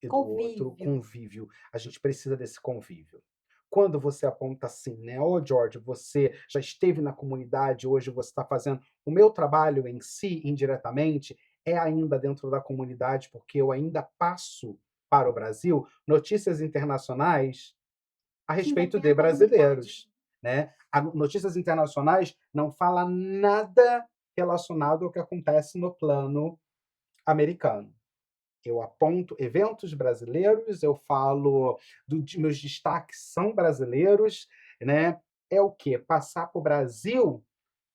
e do outro Convívio. convívio. A gente precisa desse convívio. Quando você aponta assim, né? Ô, George, você já esteve na comunidade, hoje você está fazendo. O meu trabalho em si, indiretamente, é ainda dentro da comunidade, porque eu ainda passo para o Brasil notícias internacionais a Que respeito envolver de a comunidade. brasileiros, né? A notícias internacionais não fala nada relacionado ao que acontece no plano americano. Eu aponto eventos brasileiros, eu falo meus destaques são brasileiros, né? É o quê? Passar para o Brasil,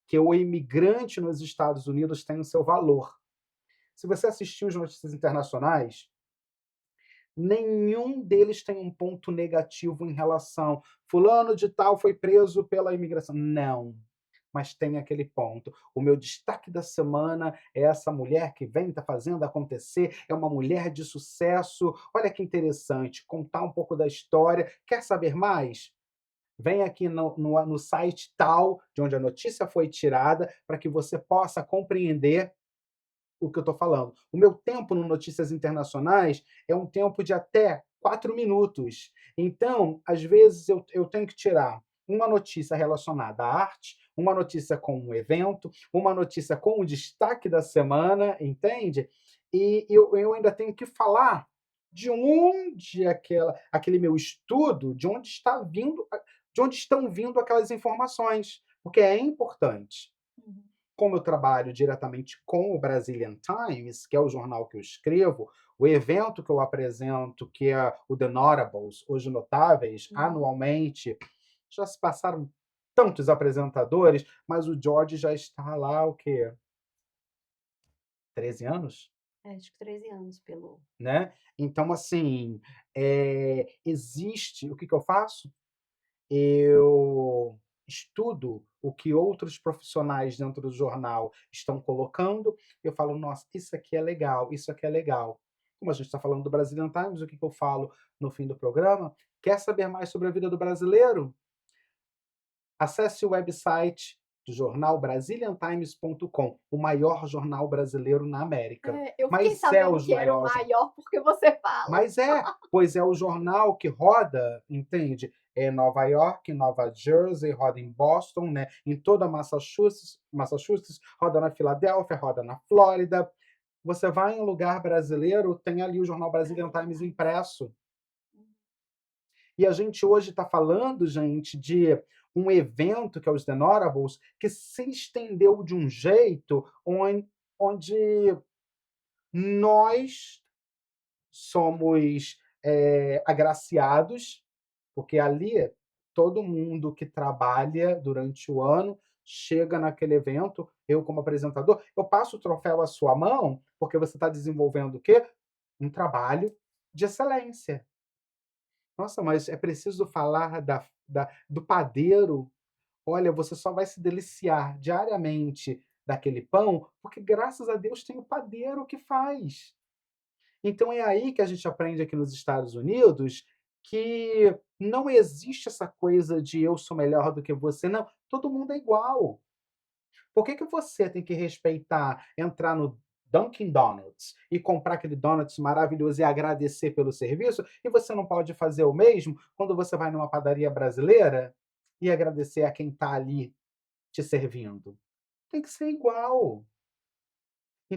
que o imigrante nos Estados Unidos tem o seu valor. Se você assistiu os notícias internacionais, nenhum deles tem um ponto negativo em relação fulano de tal foi preso pela imigração. Não, mas tem aquele ponto. O meu destaque da semana é essa mulher que vem, está fazendo acontecer, é uma mulher de sucesso. Olha que interessante, contar um pouco da história. Quer saber mais? Vem aqui no site tal, de onde a notícia foi tirada, para que você possa compreender o que eu estou falando. O meu tempo no Notícias Internacionais é um tempo de até 4 minutos. Então, às vezes, eu tenho que tirar uma notícia relacionada à arte, uma notícia com um evento, uma notícia com o destaque da semana, entende? E eu ainda tenho que falar de onde aquele meu estudo, de onde está vindo, de onde estão vindo aquelas informações, porque é importante. Uhum. Como eu trabalho diretamente com o Brazilian Times, que é o jornal que eu escrevo, o evento que eu apresento, que é o The Notables, Os Notáveis, Uhum. anualmente, já se passaram tantos apresentadores, mas o George já está lá, o quê? 13 anos? É, acho que 13 anos pelo Né? Então, assim, existe. O que eu faço? Eu estudo o que outros profissionais dentro do jornal estão colocando, eu falo: "Nossa, isso aqui é legal, isso aqui é legal". Como a gente está falando do Brazilian Times, o que eu falo no fim do programa? Quer saber mais sobre a vida do brasileiro? Acesse o website do jornal brasiliantimes.com, o maior jornal brasileiro na América. É, eu fiquei Mas é sabendo o que era o maior maior porque você fala. mas é, pois é o jornal que roda, entende? É Nova York, Nova Jersey, roda em Boston, né? Em toda Massachusetts, roda na Filadélfia, roda na Flórida. Você vai em um lugar brasileiro, tem ali o jornal Brazilian Brazilian Times Times. impresso. Uhum. E a gente hoje está falando, gente, de um evento que é os The Notables, que se estendeu de um jeito onde nós somos agraciados, porque ali todo mundo que trabalha durante o ano chega naquele evento. Eu, como apresentador, eu passo o troféu à sua mão, porque você está desenvolvendo o quê? Um trabalho de excelência. Nossa, mas é preciso falar do padeiro. Olha, você só vai se deliciar diariamente daquele pão, porque graças a Deus tem o padeiro que faz. Então é aí que a gente aprende aqui nos Estados Unidos que não existe essa coisa de eu sou melhor do que você, não, todo mundo é igual. Por que que você tem que respeitar, entrar no Dunkin' Donuts e comprar aquele donuts maravilhoso e agradecer pelo serviço, e você não pode fazer o mesmo quando você vai numa padaria brasileira e agradecer a quem está ali te servindo? Tem que ser igual.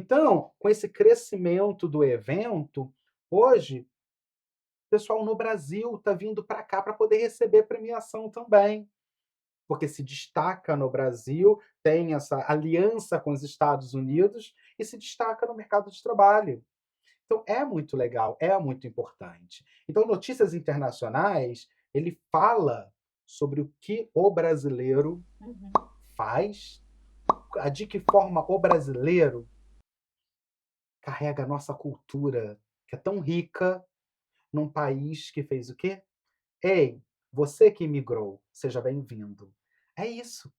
Então, com esse crescimento do evento, hoje, o pessoal no Brasil está vindo para cá para poder receber premiação também, porque se destaca no Brasil, tem essa aliança com os Estados Unidos e se destaca no mercado de trabalho. Então é muito legal, é muito importante. Então, Notícias Internacionais, ele fala sobre o que o brasileiro Uhum. faz, de que forma o brasileiro carrega a nossa cultura, que é tão rica, num país que fez o quê? Ei, você que imigrou, seja bem-vindo. É isso.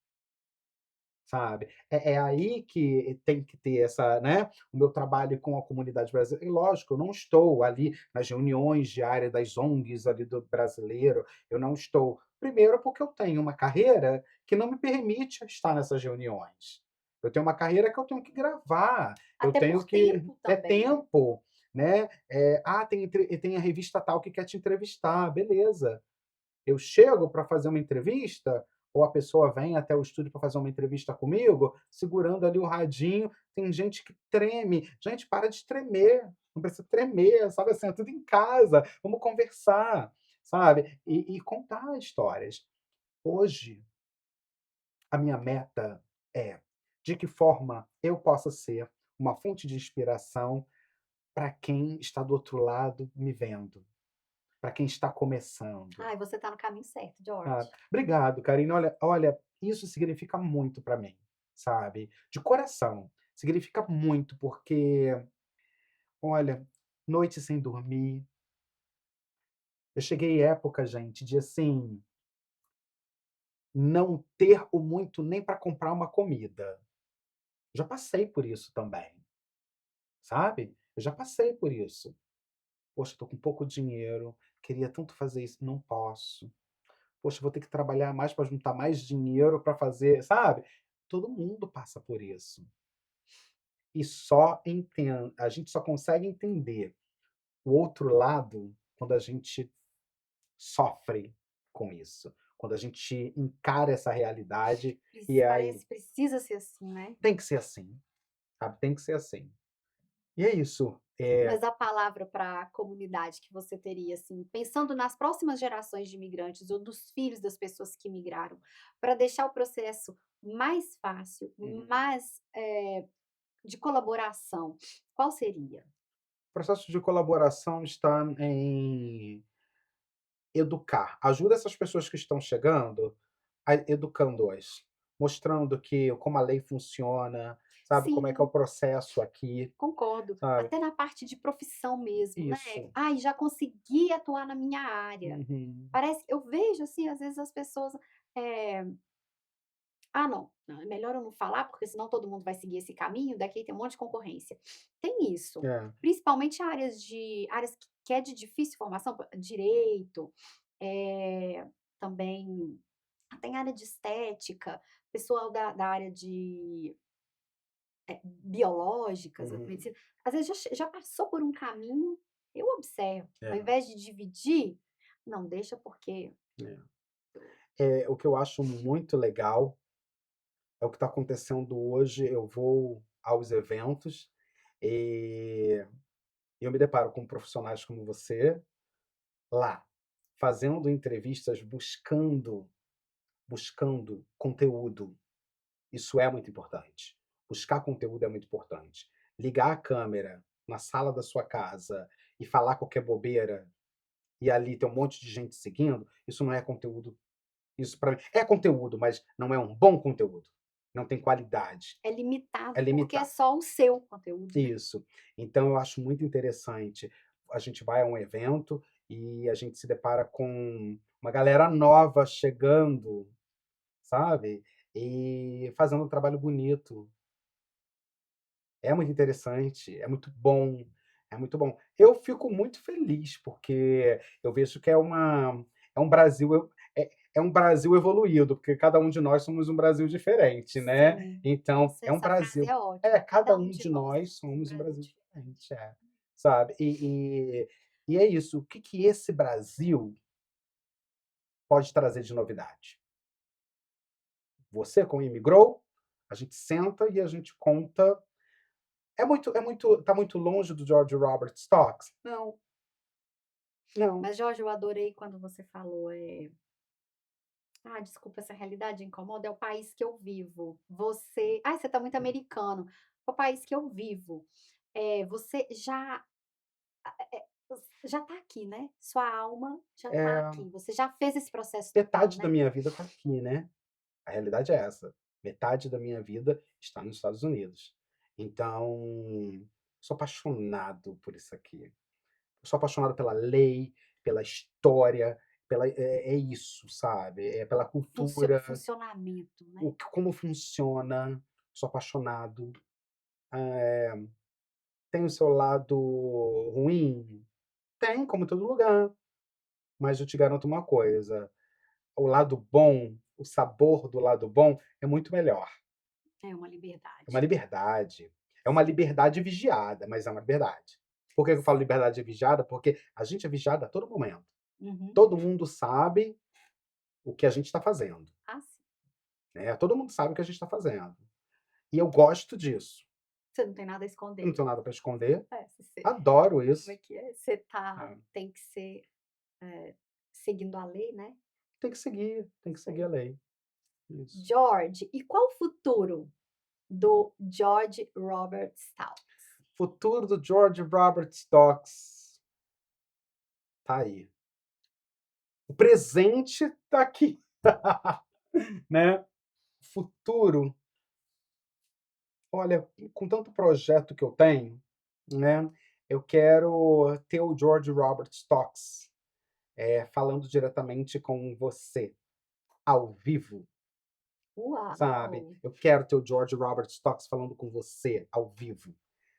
Sabe? É aí que tem que ter essa, né, o meu trabalho com a comunidade brasileira. E lógico, eu não estou ali nas reuniões diárias das ONGs ali do brasileiro, eu não estou. Primeiro, porque eu tenho uma carreira que não me permite estar nessas reuniões. Eu tenho uma carreira que eu tenho que gravar, eu Até tenho por que. tempo É também, né? tempo, né? Tem a revista tal que quer te entrevistar, beleza. Eu chego para fazer uma entrevista, ou a pessoa vem até o estúdio para fazer uma entrevista comigo, segurando ali o radinho, tem gente que treme. Gente, para de tremer, não precisa tremer, sabe assim, é tudo em casa, vamos conversar, sabe? E contar histórias. Hoje, a minha meta é de que forma eu possa ser uma fonte de inspiração para quem está do outro lado me vendo, para quem está começando. Ai, você tá no caminho certo, Ah, George. obrigado, Karine. Olha, isso significa muito para mim, sabe? De coração. Significa muito, porque, olha, noite sem dormir. Eu cheguei à época, gente, de assim, não ter o muito nem para comprar uma comida. Já passei por isso também, sabe? Eu já passei por isso. Poxa, tô com pouco dinheiro, queria tanto fazer isso, não posso. Poxa, vou ter que trabalhar mais para juntar mais dinheiro para fazer, sabe? Todo mundo passa por isso. E a gente só consegue entender o outro lado quando a gente sofre com isso, quando a gente encara essa realidade e aí Parece, precisa ser assim, né? tem que ser assim, sabe? Tem que ser assim. E é isso. Mas a palavra para a comunidade que você teria, assim, pensando nas próximas gerações de imigrantes ou dos filhos das pessoas que migraram, para deixar o processo mais fácil, Uhum. mais, de colaboração, qual seria? O processo de colaboração está em educar. Ajuda essas pessoas que estão chegando, educando-as, mostrando que como a lei funciona, sabe? Como é que é o Sim, processo aqui, concordo. sabe? Até na parte de profissão mesmo, né. Isso. "Ai, já consegui atuar na minha área". Uhum. Parece eu vejo, assim, às vezes as pessoas, eh "Ah, não, é melhor eu não falar, porque senão todo mundo vai seguir esse caminho, daqui tem um monte de concorrência". Tem isso, É. principalmente áreas que é de difícil formação, direito, também tem área de estética, pessoal da área de biológicas, Uhum. medicina, às vezes já passou por um caminho, eu observo, ao É, invés de dividir, não, deixa porque é. O que eu acho muito legal é o que está acontecendo hoje. Eu vou aos eventos e eu me deparo com profissionais como você lá, fazendo entrevistas, buscando conteúdo. Isso é muito importante. Buscar conteúdo é muito importante. Ligar a câmera na sala da sua casa e falar qualquer bobeira e ali tem um monte de gente seguindo, isso não é conteúdo. Isso para mim é conteúdo, mas não é um bom conteúdo. Não tem qualidade. é É limitado, porque é limitado. só o seu conteúdo, né. Isso. Então eu acho muito interessante. A gente vai a um evento e a gente se depara com uma galera nova chegando, sabe? E fazendo um trabalho bonito. É muito interessante, é muito bom, é muito bom. Eu fico muito feliz, porque eu vejo que é um Brasil é um Brasil evoluído, porque cada um de nós somos um Brasil diferente, né. Sim, Então nossa, é um essa frase Brasil é cada cada um um de de nós nós somos um somos um Brasil Brasil diferente. diferente, sabe. E é isso, o que que esse Brasil pode trazer de novidade? Você como imigrou, a gente senta e a gente conta tá muito longe do George Robert Stocks? Não, não. Mas, Jorge, eu adorei quando você falou, desculpa, essa realidade incomoda, é o país que eu vivo. Você tá muito americano. É o país que eu vivo. Você já tá aqui, né, sua alma já tá É, aqui, você já fez esse processo total, metade da né. minha vida tá aqui, né. A realidade é essa. Metade da minha vida está nos Estados Unidos. Então, sou apaixonado por isso aqui. Sou apaixonado pela lei, pela história, é isso, sabe, é pela cultura, Funcionamento, né. o que como funciona. Sou apaixonado. Eh, Tem o seu lado ruim? Tem, como em todo lugar, mas eu te garanto uma coisa, o lado bom, o sabor do lado bom é muito melhor. É uma É uma liberdade. liberdade. É uma liberdade vigiada, mas é uma liberdade. Por que eu falo liberdade vigiada? Porque a gente é vigiado a todo momento. Uhum. Todo mundo sabe o que a gente está fazendo, Ah, sim. né, todo mundo sabe o que a gente está fazendo. E eu gosto disso. Você não tem nada a Eu não esconder. tenho nada para esconder, Se você adoro como é isso. que é? Você É, tem que ser, seguindo a lei, né. tem que Isso seguir a aí. lei. Isso. George, e qual o futuro do George Robert Stout? Futuro do George Robert Stocks tá aí. O presente tá aqui, né. Futuro, olha, com tanto projeto que eu tenho, né, eu quero ter o George Robert Stocks, falando diretamente com você, ao vivo, sabe. Uau! Eu quero ter o George Robert Stocks falando com você, ao vivo,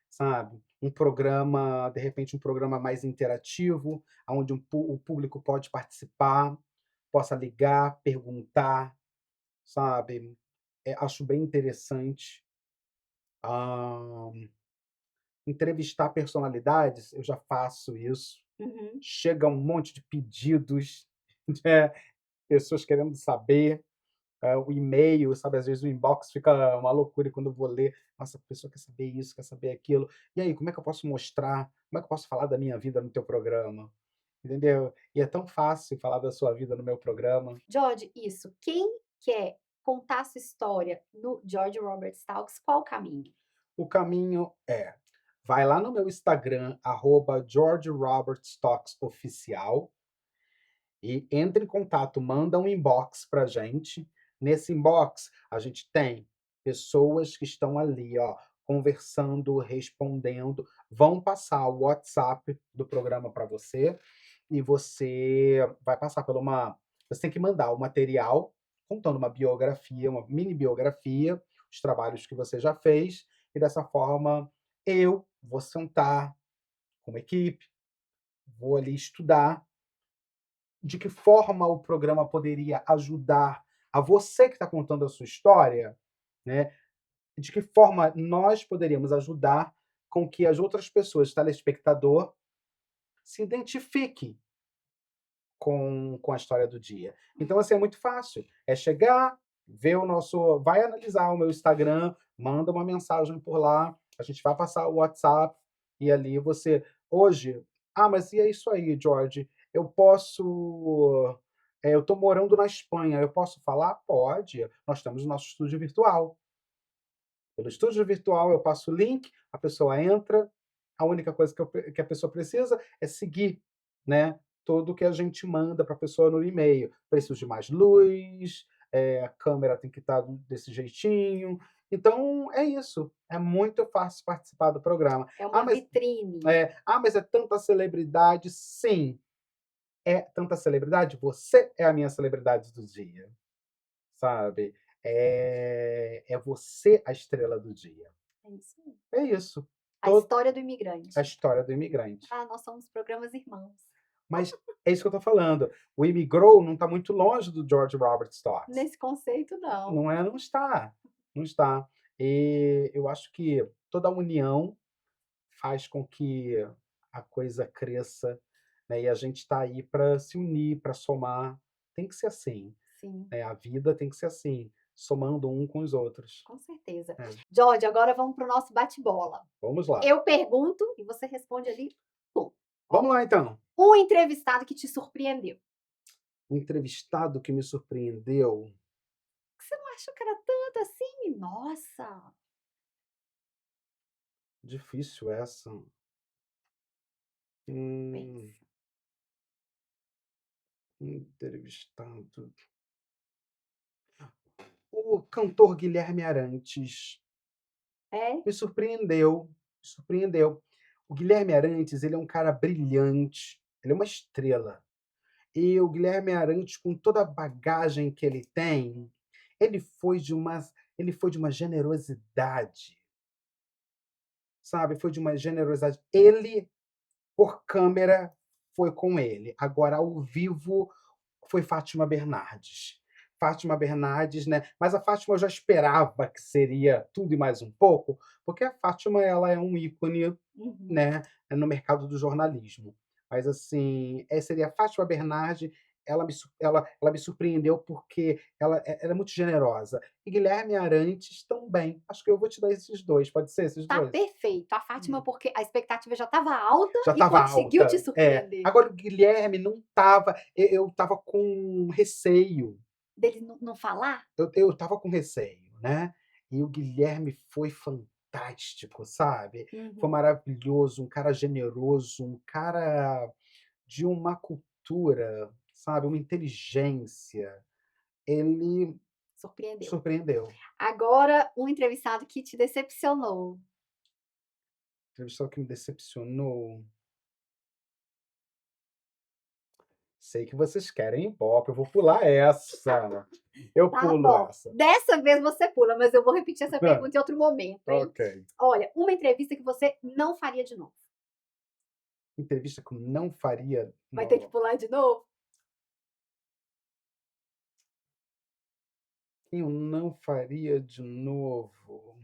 sabe. Um programa, de repente, um programa mais interativo, aonde o público pode participar, possa ligar, perguntar, sabe. Acho bem interessante. Hã, Entrevistar personalidades, eu já faço isso. Uhum. Chega um monte de pedidos, né, pessoas querendo saber, o e-mail, sabe, às vezes o inbox fica uma loucura e quando eu vou ler, nossa, a pessoa quer saber isso, quer saber aquilo. E aí, como é que eu posso mostrar, como é que eu posso falar da minha vida no teu programa? Entendeu? E é tão fácil falar da sua vida no meu programa. George, isso. Quem quer contar sua história no George Robert Stout, qual o caminho? O caminho é, vai lá no meu Instagram, @GeorgeRobertStocksOficial, e entra em contato, manda um inbox pra gente. Nesse inbox, a gente tem pessoas que estão ali, ó, conversando, respondendo, vão passar o WhatsApp do programa para você e você vai passar por uma você tem que mandar o material contando uma biografia, uma mini biografia, os trabalhos que você já fez, e dessa forma eu vou sentar com uma equipe, vou ali estudar de que forma o programa poderia ajudar a você que está contando a sua história, né? De que forma nós poderíamos ajudar com que as outras pessoas, telespectador, se identifiquem com a história do dia. Então, assim, é muito fácil. É chegar, ver o nosso. Vai analisar o meu Instagram, manda uma mensagem por lá, a gente vai passar o WhatsApp e ali você. Hoje, mas e é isso aí, George? Eu posso. Eu estou morando na Espanha, eu posso falar? Pode. Nós temos o nosso estúdio virtual. Pelo estúdio virtual, eu passo o link, a pessoa entra, a única coisa que a pessoa precisa é seguir, né, tudo que a gente manda para a pessoa no e-mail. Preciso de mais luz, a câmera tem que estar desse jeitinho. Então é isso, é muito fácil participar do programa. É Ah, uma mas vitrine. mas é tanta celebridade. Sim, é tanta celebridade. Você é a minha celebridade do dia, sabe. É você a estrela do dia. É isso aí. É isso. A To história do A imigrante. história do imigrante. Nós somos programas irmãos. Mas é isso que eu tô falando. O Imigrou não está muito longe do George Robert Stocks. Nesse conceito, não. Não é, não está, não está. E eu acho que toda a união faz com que a coisa cresça, né, e a gente está aí para se unir, para somar. Tem que ser assim, Sim. né, a vida tem que ser assim. somando um com os outros. Com certeza. É. Jorge, agora vamos para o nosso bate-bola. Vamos lá. Eu pergunto e você responde ali, pum. Vamos lá, então. Um entrevistado que te surpreendeu. Um entrevistado que me surpreendeu. Que você não achou que era tanto assim? Nossa! Difícil essa. Hum, Pensa. entrevistado. O cantor Guilherme Arantes É? me surpreendeu, me surpreendeu. O Guilherme Arantes, ele é um cara brilhante, ele é uma estrela. E o Guilherme Arantes, com toda a bagagem que ele tem, ele foi de uma ele foi de uma generosidade, sabe, foi de uma generosidade. Ele, por câmera, foi com ele. Agora, ao vivo, foi Fátima Bernardes. Fátima Bernardes, né, mas a Fátima eu já esperava que seria tudo e mais um pouco, porque a Fátima ela é um ícone, Uhum. né, no mercado do jornalismo. Mas assim, seria a Fátima Bernardes, ela me surpreendeu porque ela é muito generosa. E Guilherme Arantes também. Acho que eu vou te dar esses 2, pode ser esses Tá 2? perfeito. A Fátima, porque a expectativa já estava alta Já e estava conseguiu te alta. É. surpreender. Agora o Guilherme não estava, eu estava com receio. Dele não falar? Eu estava com receio, né? E o Guilherme foi fantástico, sabe? Foi Uhum. maravilhoso, um cara generoso, um cara de uma cultura, sabe? Uma inteligência. Ele Surpreendeu. surpreendeu. Agora, um entrevistado que te decepcionou. Entrevistado que me decepcionou. Sei que vocês querem Ibope, eu vou pular essa. Eu Tá pulo bom. essa. Dessa vez você pula, mas eu vou repetir essa Hã, pergunta em outro momento, hein? ok. Olha, uma entrevista que você não faria de novo. Entrevista que eu não faria Vai ter que no pular de novo? que eu não faria de novo?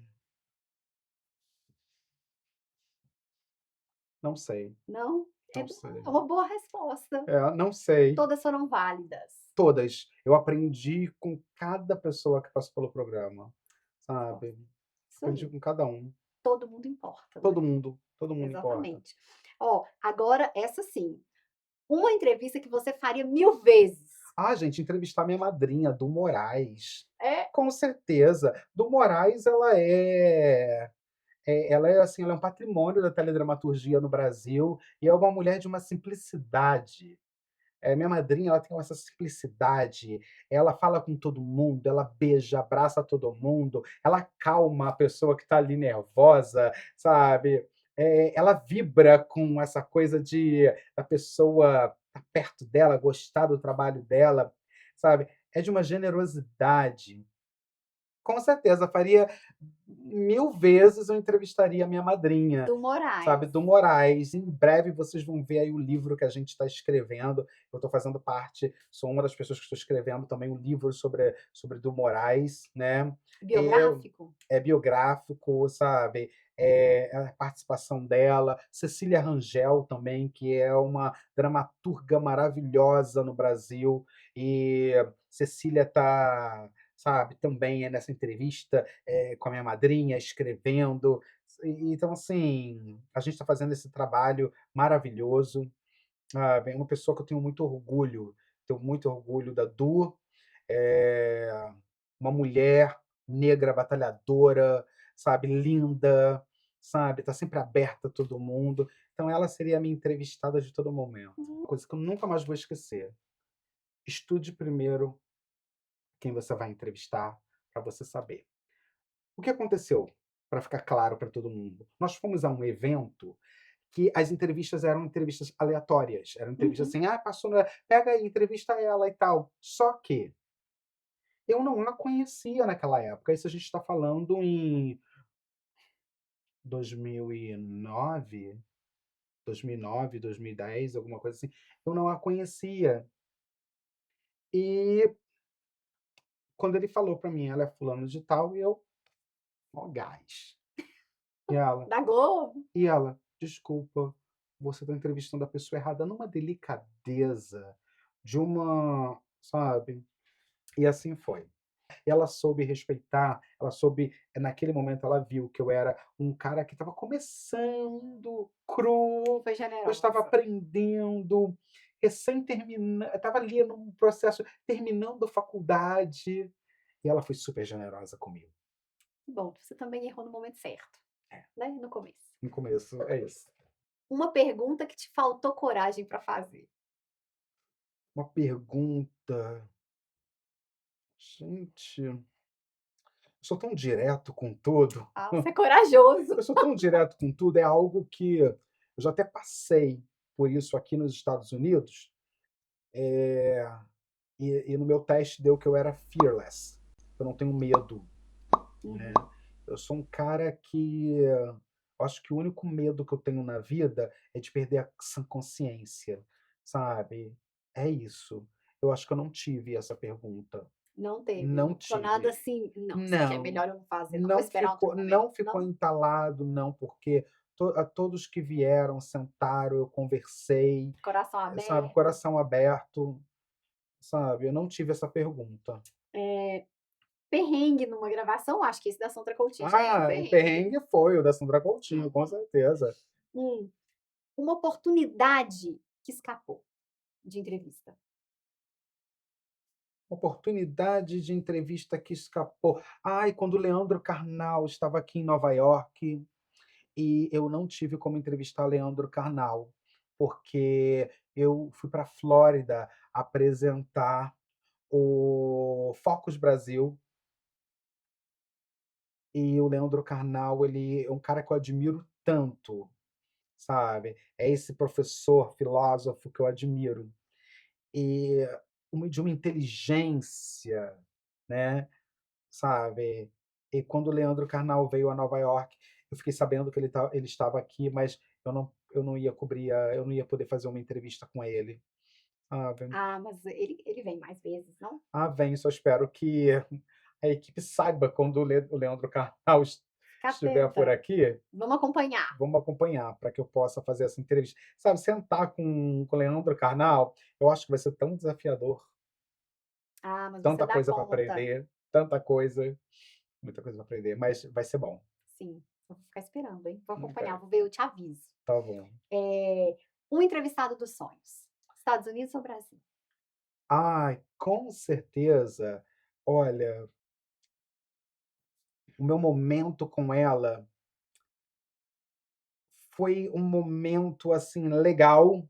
Não sei, Não? não sei. É uma boa resposta. Não sei. Todas foram válidas. Todas. Eu aprendi com cada pessoa que passou pelo programa, Resposta. sabe. Isso Aprendi aí. com cada um. Todo mundo importa, né? Todo mundo importa. Exatamente. Ó, agora essa sim. Uma entrevista que você faria 1000 vezes. Ah, gente, entrevistar minha madrinha, Du Moraes. É? Com certeza. Du Moraes, assim, ela é um patrimônio da teledramaturgia no Brasil e é uma mulher de uma simplicidade. Minha madrinha, ela tem essa simplicidade, ela fala com todo mundo, ela beija, abraça todo mundo, ela acalma a pessoa que está ali nervosa, sabe. Ela vibra com essa coisa de a pessoa estar perto dela, gostar do trabalho dela, sabe. É de uma generosidade. Com certeza, faria 1000 vezes eu entrevistaria a minha madrinha, Do sabe, Moraes. do Moraes. Em breve vocês vão ver aí o livro que a gente está escrevendo. Eu estou fazendo parte, sou uma das pessoas que estou escrevendo também um livro sobre do Moraes, né. Eu Biográfico? É biográfico, sabe, a participação dela. Cecília Rangel também, que é uma dramaturga maravilhosa no Brasil, e Cecília está, sabe, também nessa entrevista, com a minha madrinha, escrevendo. Então, assim, a gente está fazendo esse trabalho maravilhoso, sabe. É uma pessoa que eu tenho muito orgulho da Du, eh, uma mulher negra batalhadora, sabe, linda, sabe, tá sempre aberta a todo mundo. Então ela seria a minha entrevistada de todo momento. Uhum. Uma coisa que eu nunca mais vou esquecer: estude primeiro quem você vai entrevistar, para você saber. O que aconteceu? Para ficar claro para todo mundo. Nós fomos a um evento que as entrevistas eram entrevistas aleatórias, eram entrevistas Uhum. assim: "Ah, passou na pega aí, entrevista ela e tal". Só que eu não a conhecia naquela época, isso a gente está falando em 2009, 2009, 2010, alguma coisa assim. Eu não a conhecia. E quando ele falou para mim: "Ela é fulano de tal", e eu, mó gás. E ela Da Globo? "Desculpa, você está entrevistando a pessoa errada", numa delicadeza, de uma, sabe, e assim foi. Ela soube respeitar, ela soube naquele momento ela viu que eu era um cara que estava começando, cru, Foi eu estava generosa. aprendendo, recém termina estava ali num processo terminando a faculdade, e ela foi super generosa comigo. Bom, você também errou no momento certo, É, né, no começo. no começo é isso. Uma pergunta que te faltou coragem para fazer. Uma pergunta, gente, eu sou tão direto com tudo. Ah, você é corajoso. Eu sou tão direto com tudo, é algo que eu já até passei por isso aqui nos Estados Unidos, e no meu teste deu que eu era fearless, eu não tenho medo, né. Uhum. Eu sou um cara que eu acho que o único medo que eu tenho na vida é de perder a sã consciência, sabe. É isso. Eu acho que eu não tive essa pergunta. Não teve, Não não ficou nada tive. assim: "Não, isso aqui é Não. melhor eu não fazer, não, vou Não esperar outro ficou momento", não ficou não? entalado, não, porque todos que vieram, sentaram, eu conversei, Coração sabe, aberto. coração aberto, sabe, eu não tive essa pergunta. Eh, Perrengue numa gravação, acho que esse da Sandra Coutinho já é um Ah, o perrengue. perrengue foi o da Sandra Coutinho, com Uhum. certeza. Hum, uma oportunidade que escapou de entrevista. Oportunidade de entrevista que escapou. Ai, quando o Leandro Carnal estava aqui em Nova York, e eu não tive como entrevistar Leandro Carnal, porque eu fui para Flórida apresentar o Focus Brasil, e o Leandro Carnal, ele é um cara que eu admiro tanto, sabe. É esse professor, filósofo que eu admiro. E de uma inteligência, né, sabe. E quando o Leandro Carnal veio a Nova York, eu fiquei sabendo que ele estava aqui, mas eu não ia cobrir a eu não ia poder fazer uma entrevista com ele, sabe. Ah, mas ele vem mais vezes, não? Ah, vem, só espero que a equipe saiba quando o Leandro Carnal Fica estiver por atenta, aqui, vamos acompanhar. vamos acompanhar para que eu possa fazer essa entrevista. Sabe, sentar com o Leandro Carnal, eu acho que vai ser tão desafiador, Ah, mas você tanta dá coisa para conta. aprender, tanta coisa, muita coisa para aprender, mas vai ser bom. Sim, eu vou ficar esperando, hein, vou acompanhar, Ok, vou ver, eu te aviso. tá bom. Um entrevistado dos sonhos, Estados Unidos ou Brasil? Ai, com certeza. Olha, o meu momento com ela foi um momento, assim, legal,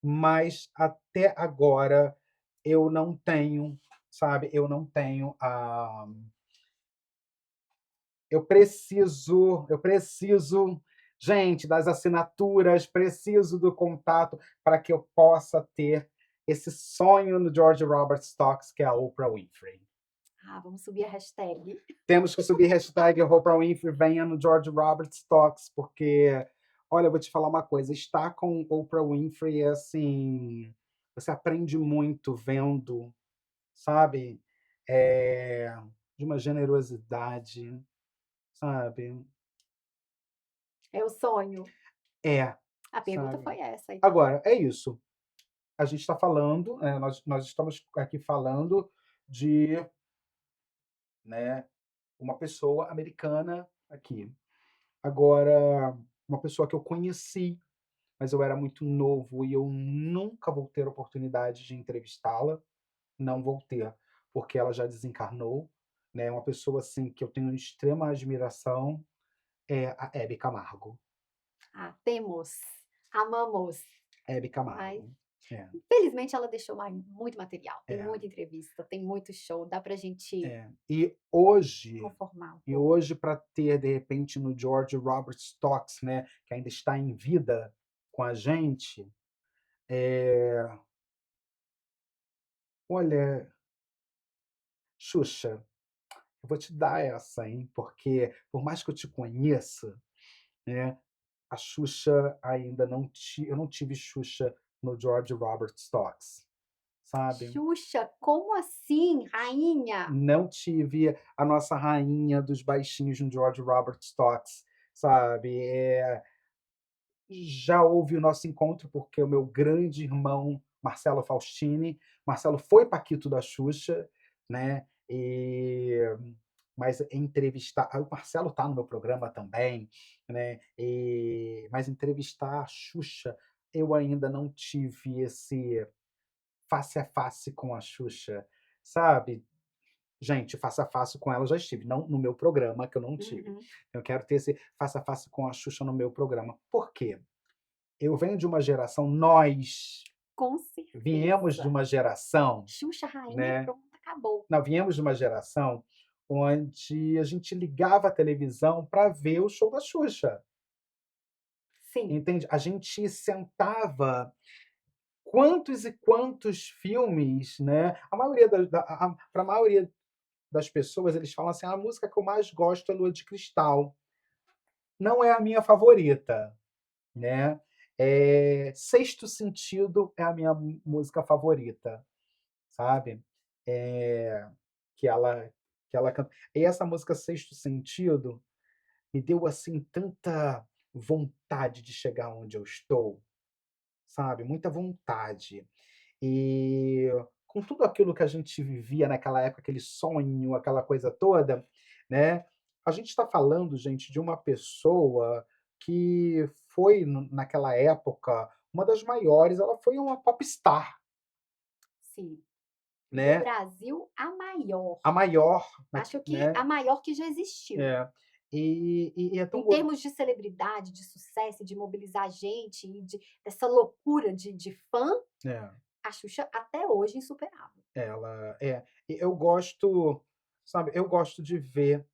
mas até agora eu não tenho, sabe, eu preciso, gente, das assinaturas, preciso do contato para que eu possa ter esse sonho no George Robert Stocks, que é a Oprah Winfrey. Ah, vamos subir a hashtag. Temos que subir hashtag Oprah Winfrey venha no George Roberts Talks, porque, olha, eu vou te falar uma coisa, estar com Oprah Winfrey é assim, você aprende muito vendo, sabe? É, de uma generosidade, sabe? É o sonho. É, A pergunta sabe? foi essa, então. Agora, é isso. A gente está falando, nós estamos aqui falando de, né, uma pessoa americana aqui. Agora, uma pessoa que eu conheci, mas eu era muito novo e eu nunca vou ter oportunidade de entrevistá-la, não vou ter, porque ela já desencarnou, né, uma pessoa, assim, que eu tenho extrema admiração, é a Hebe Camargo. Ah, temos, amamos, Hebe mas Camargo. É, infelizmente ela deixou muito material, tem é, muita entrevista, tem muito show, dá pra gente é. conformar um E pouco. hoje para ter, de repente, no George Robert Stocks, né, que ainda está em vida com a gente, olha, Xuxa. Eu vou te dar essa, hein, porque por mais que eu te conheça, né, a Xuxa ainda não ti eu não tive Xuxa no George Robert Stocks, sabe. Xuxa, como assim, rainha? Não tive a nossa rainha dos baixinhos no George Robert Stocks, sabe. Já houve o nosso encontro, porque o meu grande irmão Marcelo Faustini, Marcelo foi paquito da Xuxa, né, E, mas entrevistar. O Marcelo tá no meu programa também, né? Mas entrevistar a Xuxa, eu ainda não tive esse face a face com a Xuxa, sabe? Gente, face a face com ela eu já estive, não no meu programa, que eu não tive. Uhum. Eu quero ter esse face a face com a Xuxa no meu programa. Por quê? Eu venho de uma geração, nós Com viemos de certeza. uma geração, Xuxa rainha e né? pronto, acabou. Nós viemos de uma geração onde a gente ligava a televisão para ver o show da Xuxa, Sim. entende? A gente sentava quantos e quantos filmes, né? A maioria para a maioria das pessoas, eles falam assim: "Ah, a música que eu mais gosto é Lua de Cristal". Não é a minha favorita, né? Sexto Sentido é a minha música favorita, sabe? Eh, que ela canta. E essa música Sexto Sentido me deu assim tanta vontade de chegar onde eu estou, sabe? Muita vontade. E com tudo aquilo que a gente vivia naquela época, aquele sonho, aquela coisa toda, né? A gente está falando, gente, de uma pessoa que foi naquela época uma das maiores, ela foi uma popstar, Sim. No né? Brasil, a maior. A maior, Acho que né? a maior que já existiu. É. E é tão Em termos de celebridade, de sucesso, de mobilizar gente e dessa loucura de fã, é, a Xuxa até hoje insuperável. ela é. E eu gosto, sabe? Eu gosto de ver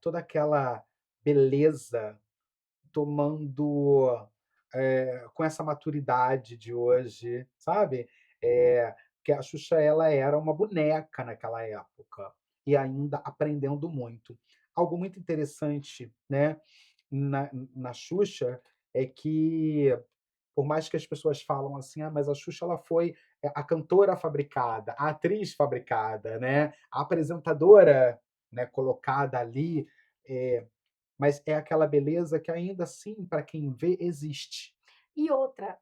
toda aquela beleza tomando, com essa maturidade de hoje, sabe? Que a Xuxa ela era uma boneca naquela época e ainda aprendendo muito. Algo muito interessante, né, na Xuxa é que por mais que as pessoas falam assim: "Ah, mas a Xuxa ela foi, a cantora fabricada, a atriz fabricada, né, a apresentadora, né, colocada ali", mas é aquela beleza que ainda assim, para quem vê, existe. E outra,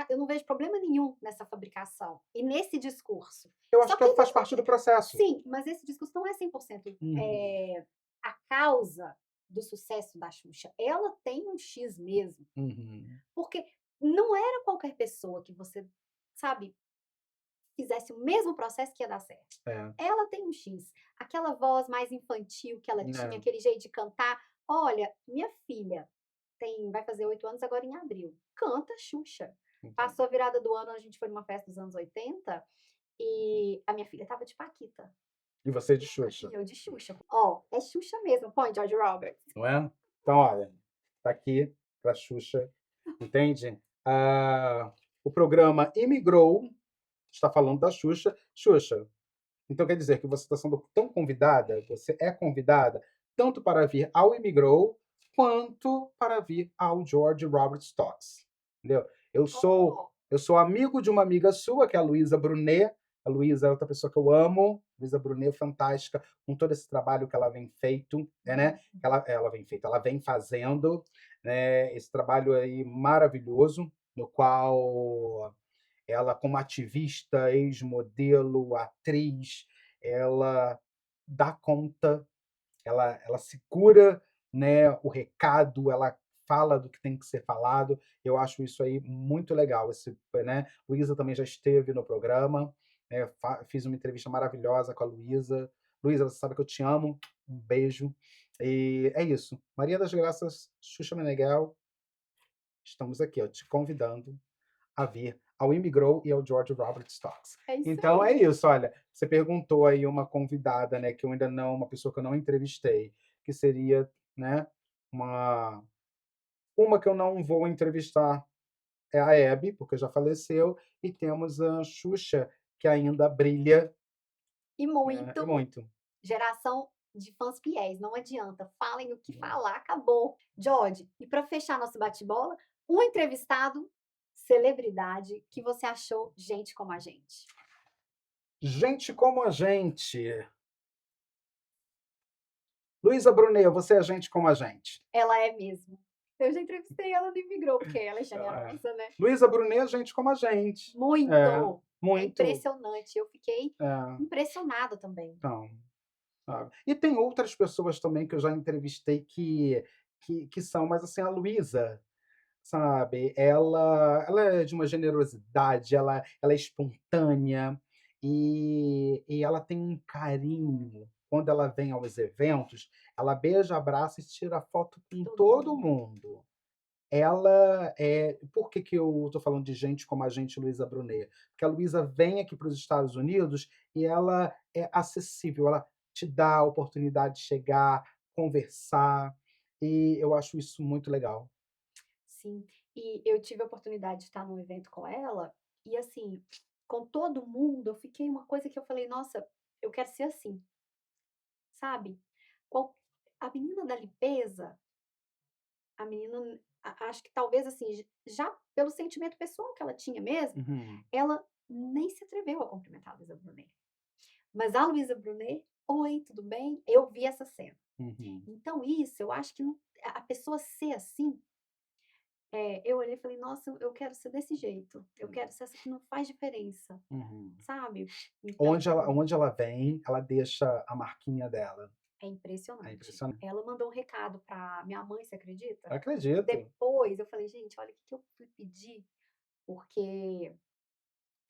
eu não vejo problema nenhum nessa fabricação e nesse discurso. Eu acho Só que que faz parte do processo. sim, mas esse discurso não é 100% Uhum, a causa do sucesso da Xuxa. Ela tem um X mesmo, uhum. porque não era qualquer pessoa que você, sabe, fizesse o mesmo processo que ia dar certo. É, Ela tem um X, aquela voz mais infantil que ela tinha, é, aquele jeito de cantar. Olha, minha filha vai fazer 8 anos agora em abril, canta Xuxa. então. Passou a virada do ano, a gente foi numa festa dos anos 80 e a minha filha estava de Paquita. E você de E Xuxa, eu de Xuxa. Ó, é Xuxa mesmo, põe George Roberts. não é? Então, olha, tá aqui pra Xuxa, entende? O programa imigrou, está falando da Xuxa. Xuxa, então quer dizer que você está sendo tão convidada, você é convidada tanto para vir ao Imigrou, quanto para vir ao George Robert Talks, entendeu? Oh, Eu sou amigo de uma amiga sua, que é a Luísa Brunet. A Luísa é outra pessoa que eu amo. Luísa Brunet, fantástica, com todo esse trabalho que ela vem feito, né? Ela vem fazendo, né? Esse trabalho aí maravilhoso, no qual ela, como ativista, ex-modelo, atriz, ela dá conta, ela segura, né, o recado, ela fala do que tem que ser falado. Eu acho isso aí muito legal. Né? Luísa também já esteve no programa, né, fiz uma entrevista maravilhosa com a Luísa. Luísa, você sabe que eu te amo. Um beijo. E é isso. Maria das Graças, Xuxa Meneghel, estamos aqui, ó, te convidando a vir ao Imigrou e ao George Robert Talks. é isso Então é aí. isso, olha, você perguntou aí uma convidada, né, que eu ainda não, uma pessoa que eu não entrevistei, que seria, né, uma uma que eu não vou entrevistar é a Hebe, porque já faleceu, e temos a Xuxa, que ainda brilha, E né, e muito. muito. Geração de fãs fiéis, não adianta. Falem o que falar, acabou. George, e para fechar nosso bate-bola, um entrevistado, celebridade, que você achou gente como a gente. Gente como a gente. Luísa Brunet, você é gente como a gente. Ela é mesmo. Eu já entrevistei ela no Imigrou, porque ela é É. generosa, né? Luísa Brunet é gente como a gente. É. Muito. É muito. impressionante, eu fiquei É, impressionada também. então, sabe. E tem outras pessoas também que eu já entrevistei que são, mas assim, a Luísa, sabe, ela é de uma generosidade, ela é espontânea, e ela tem um carinho. Quando ela vem aos eventos, ela beija, abraça e tira foto com Todo todo mundo. mundo. Ela é por que que eu estou falando de gente como a gente Luísa Brunet? Porque a Luísa vem aqui para os Estados Unidos e ela é acessível, ela te dá a oportunidade de chegar, conversar, e eu acho isso muito legal. Sim, e eu tive a oportunidade de estar num evento com ela, e assim, com todo mundo, eu fiquei uma coisa que eu falei: "Nossa, eu quero ser assim", sabe. Qual a menina da limpeza, a menina acho que talvez, assim, já pelo sentimento pessoal que ela tinha mesmo, Uhum, ela nem se atreveu a cumprimentar a Luísa Brunet. Mas a Luísa Brunet: "Oi, tudo bem?". Eu vi essa cena. uhum, Então isso, eu acho que não a pessoa ser assim, eu olhei e falei: "Nossa, eu quero ser desse jeito, eu uhum, quero ser essa que não faz diferença", uhum. sabe. Então Onde ela vem, ela deixa a marquinha dela. é É impressionante. impressionante. Ela mandou um recado pra minha mãe, você acredita? Acredito. Depois eu falei: "Gente, olha o que que eu fui pedir", porque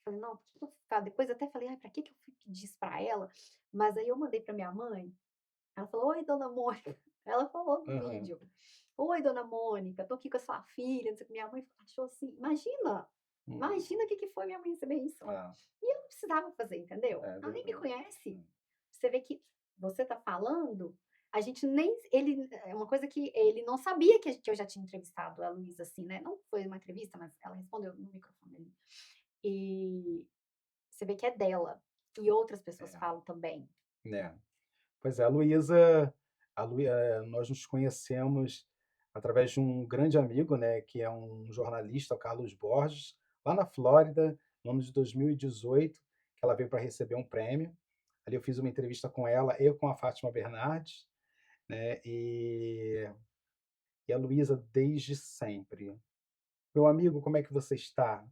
falei: "Não, por que que eu depois eu até falei: "Ai, pra que que eu fui pedir isso pra ela?", mas aí eu mandei pra minha mãe, ela falou: "Oi, dona Mônica", ela falou no Aham. vídeo: "Oi, dona Mônica, tô aqui com a sua filha", não sei o que, minha mãe achou assim, imagina, Uhum. imagina o que que foi minha mãe receber isso. É, E eu não precisava fazer, entendeu? é Ela nem me verdade. conhece. Hum. Você vê que você tá falando, a gente nem ele é uma coisa que ele não sabia que eu já tinha entrevistado a Luísa, assim, né, não foi uma entrevista, mas ela respondeu no microfone ali. E você vê que é dela, e outras pessoas É, falam também. né. Pois é, nós nos conhecemos através de um grande amigo, né, que é um jornalista, o Carlos Borges, lá na Flórida, no ano de 2018, que ela veio para receber um prêmio. Ali eu fiz uma entrevista com ela e com a Fátima Bernardes, né, e a Luísa desde sempre: "Meu amigo, como é que você está?".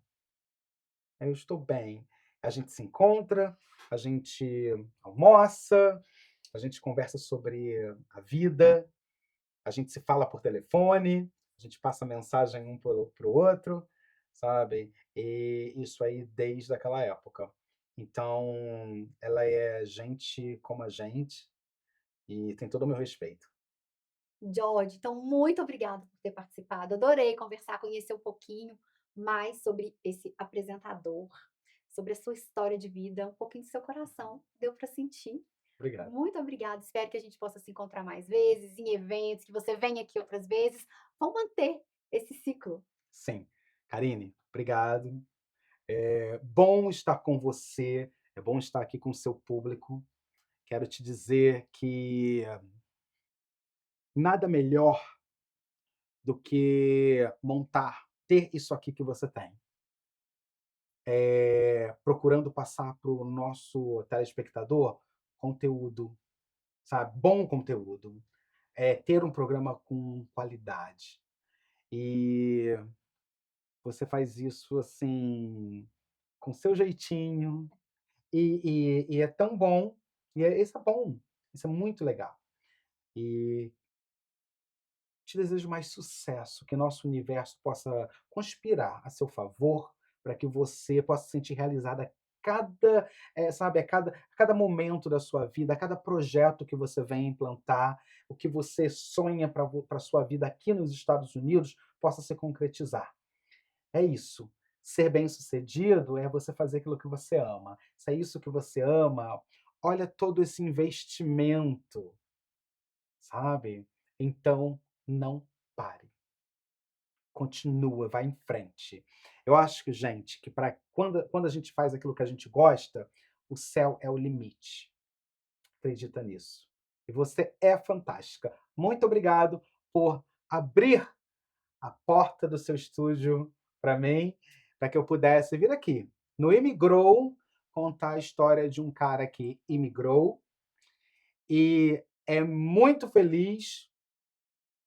"Eu estou bem". A gente se encontra, a gente almoça, a gente conversa sobre a vida, a gente se fala por telefone, a gente passa mensagem um para o outro, sabe? E isso aí desde aquela época. Então, ela é gente como a gente e tem todo o meu respeito. George, então muito obrigada por ter participado, adorei conversar, conhecer um pouquinho mais sobre esse apresentador, sobre a sua história de vida, um pouquinho do seu coração, deu para sentir. Obrigado. Muito obrigada, espero que a gente possa se encontrar mais vezes, em eventos, que você venha aqui outras vezes. Vamos manter esse ciclo. Sim. Karine, obrigado. É bom estar com você, é bom estar aqui com o seu público. Quero te dizer que nada melhor do que ter isso aqui que você tem. Procurando passar para o nosso telespectador conteúdo, sabe? Bom conteúdo. Ter um programa com qualidade. E você faz isso assim, com seu jeitinho, e é tão bom, isso é bom, isso é muito legal. E te desejo mais sucesso, que nosso universo possa conspirar a seu favor, para que você possa se sentir realizada a cada, sabe, a cada momento da sua vida, a cada projeto que você vem implantar, o que você sonha para a sua vida aqui nos Estados Unidos possa se concretizar. É isso. Ser bem-sucedido é você fazer aquilo que você ama. Se é isso que você ama, olha todo esse investimento, sabe? Então, não pare. Continua, vai em frente. Eu acho que, gente, que para quando a gente faz aquilo que a gente gosta, o céu é o limite. Acredita nisso. E você é fantástica. Muito obrigado por abrir a porta do seu estúdio para mim, para que eu pudesse vir aqui no Imigrou contar a história de um cara que imigrou e é muito feliz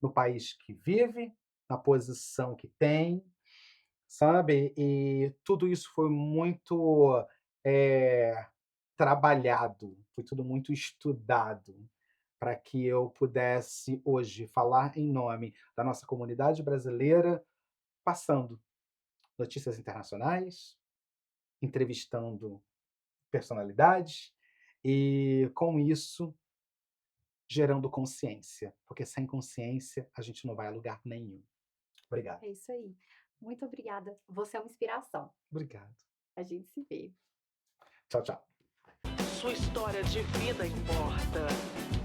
no país que vive, na posição que tem, sabe. E tudo isso foi muito, eh, trabalhado, foi tudo muito estudado, para que eu pudesse hoje falar em nome da nossa comunidade brasileira, passando notícias internacionais, entrevistando personalidades e, com isso, gerando consciência, porque sem consciência a gente não vai a lugar nenhum. Obrigado. É isso aí. Muito obrigada. Você é uma inspiração. Obrigado. A gente se vê. Tchau, tchau. Sua história de vida importa.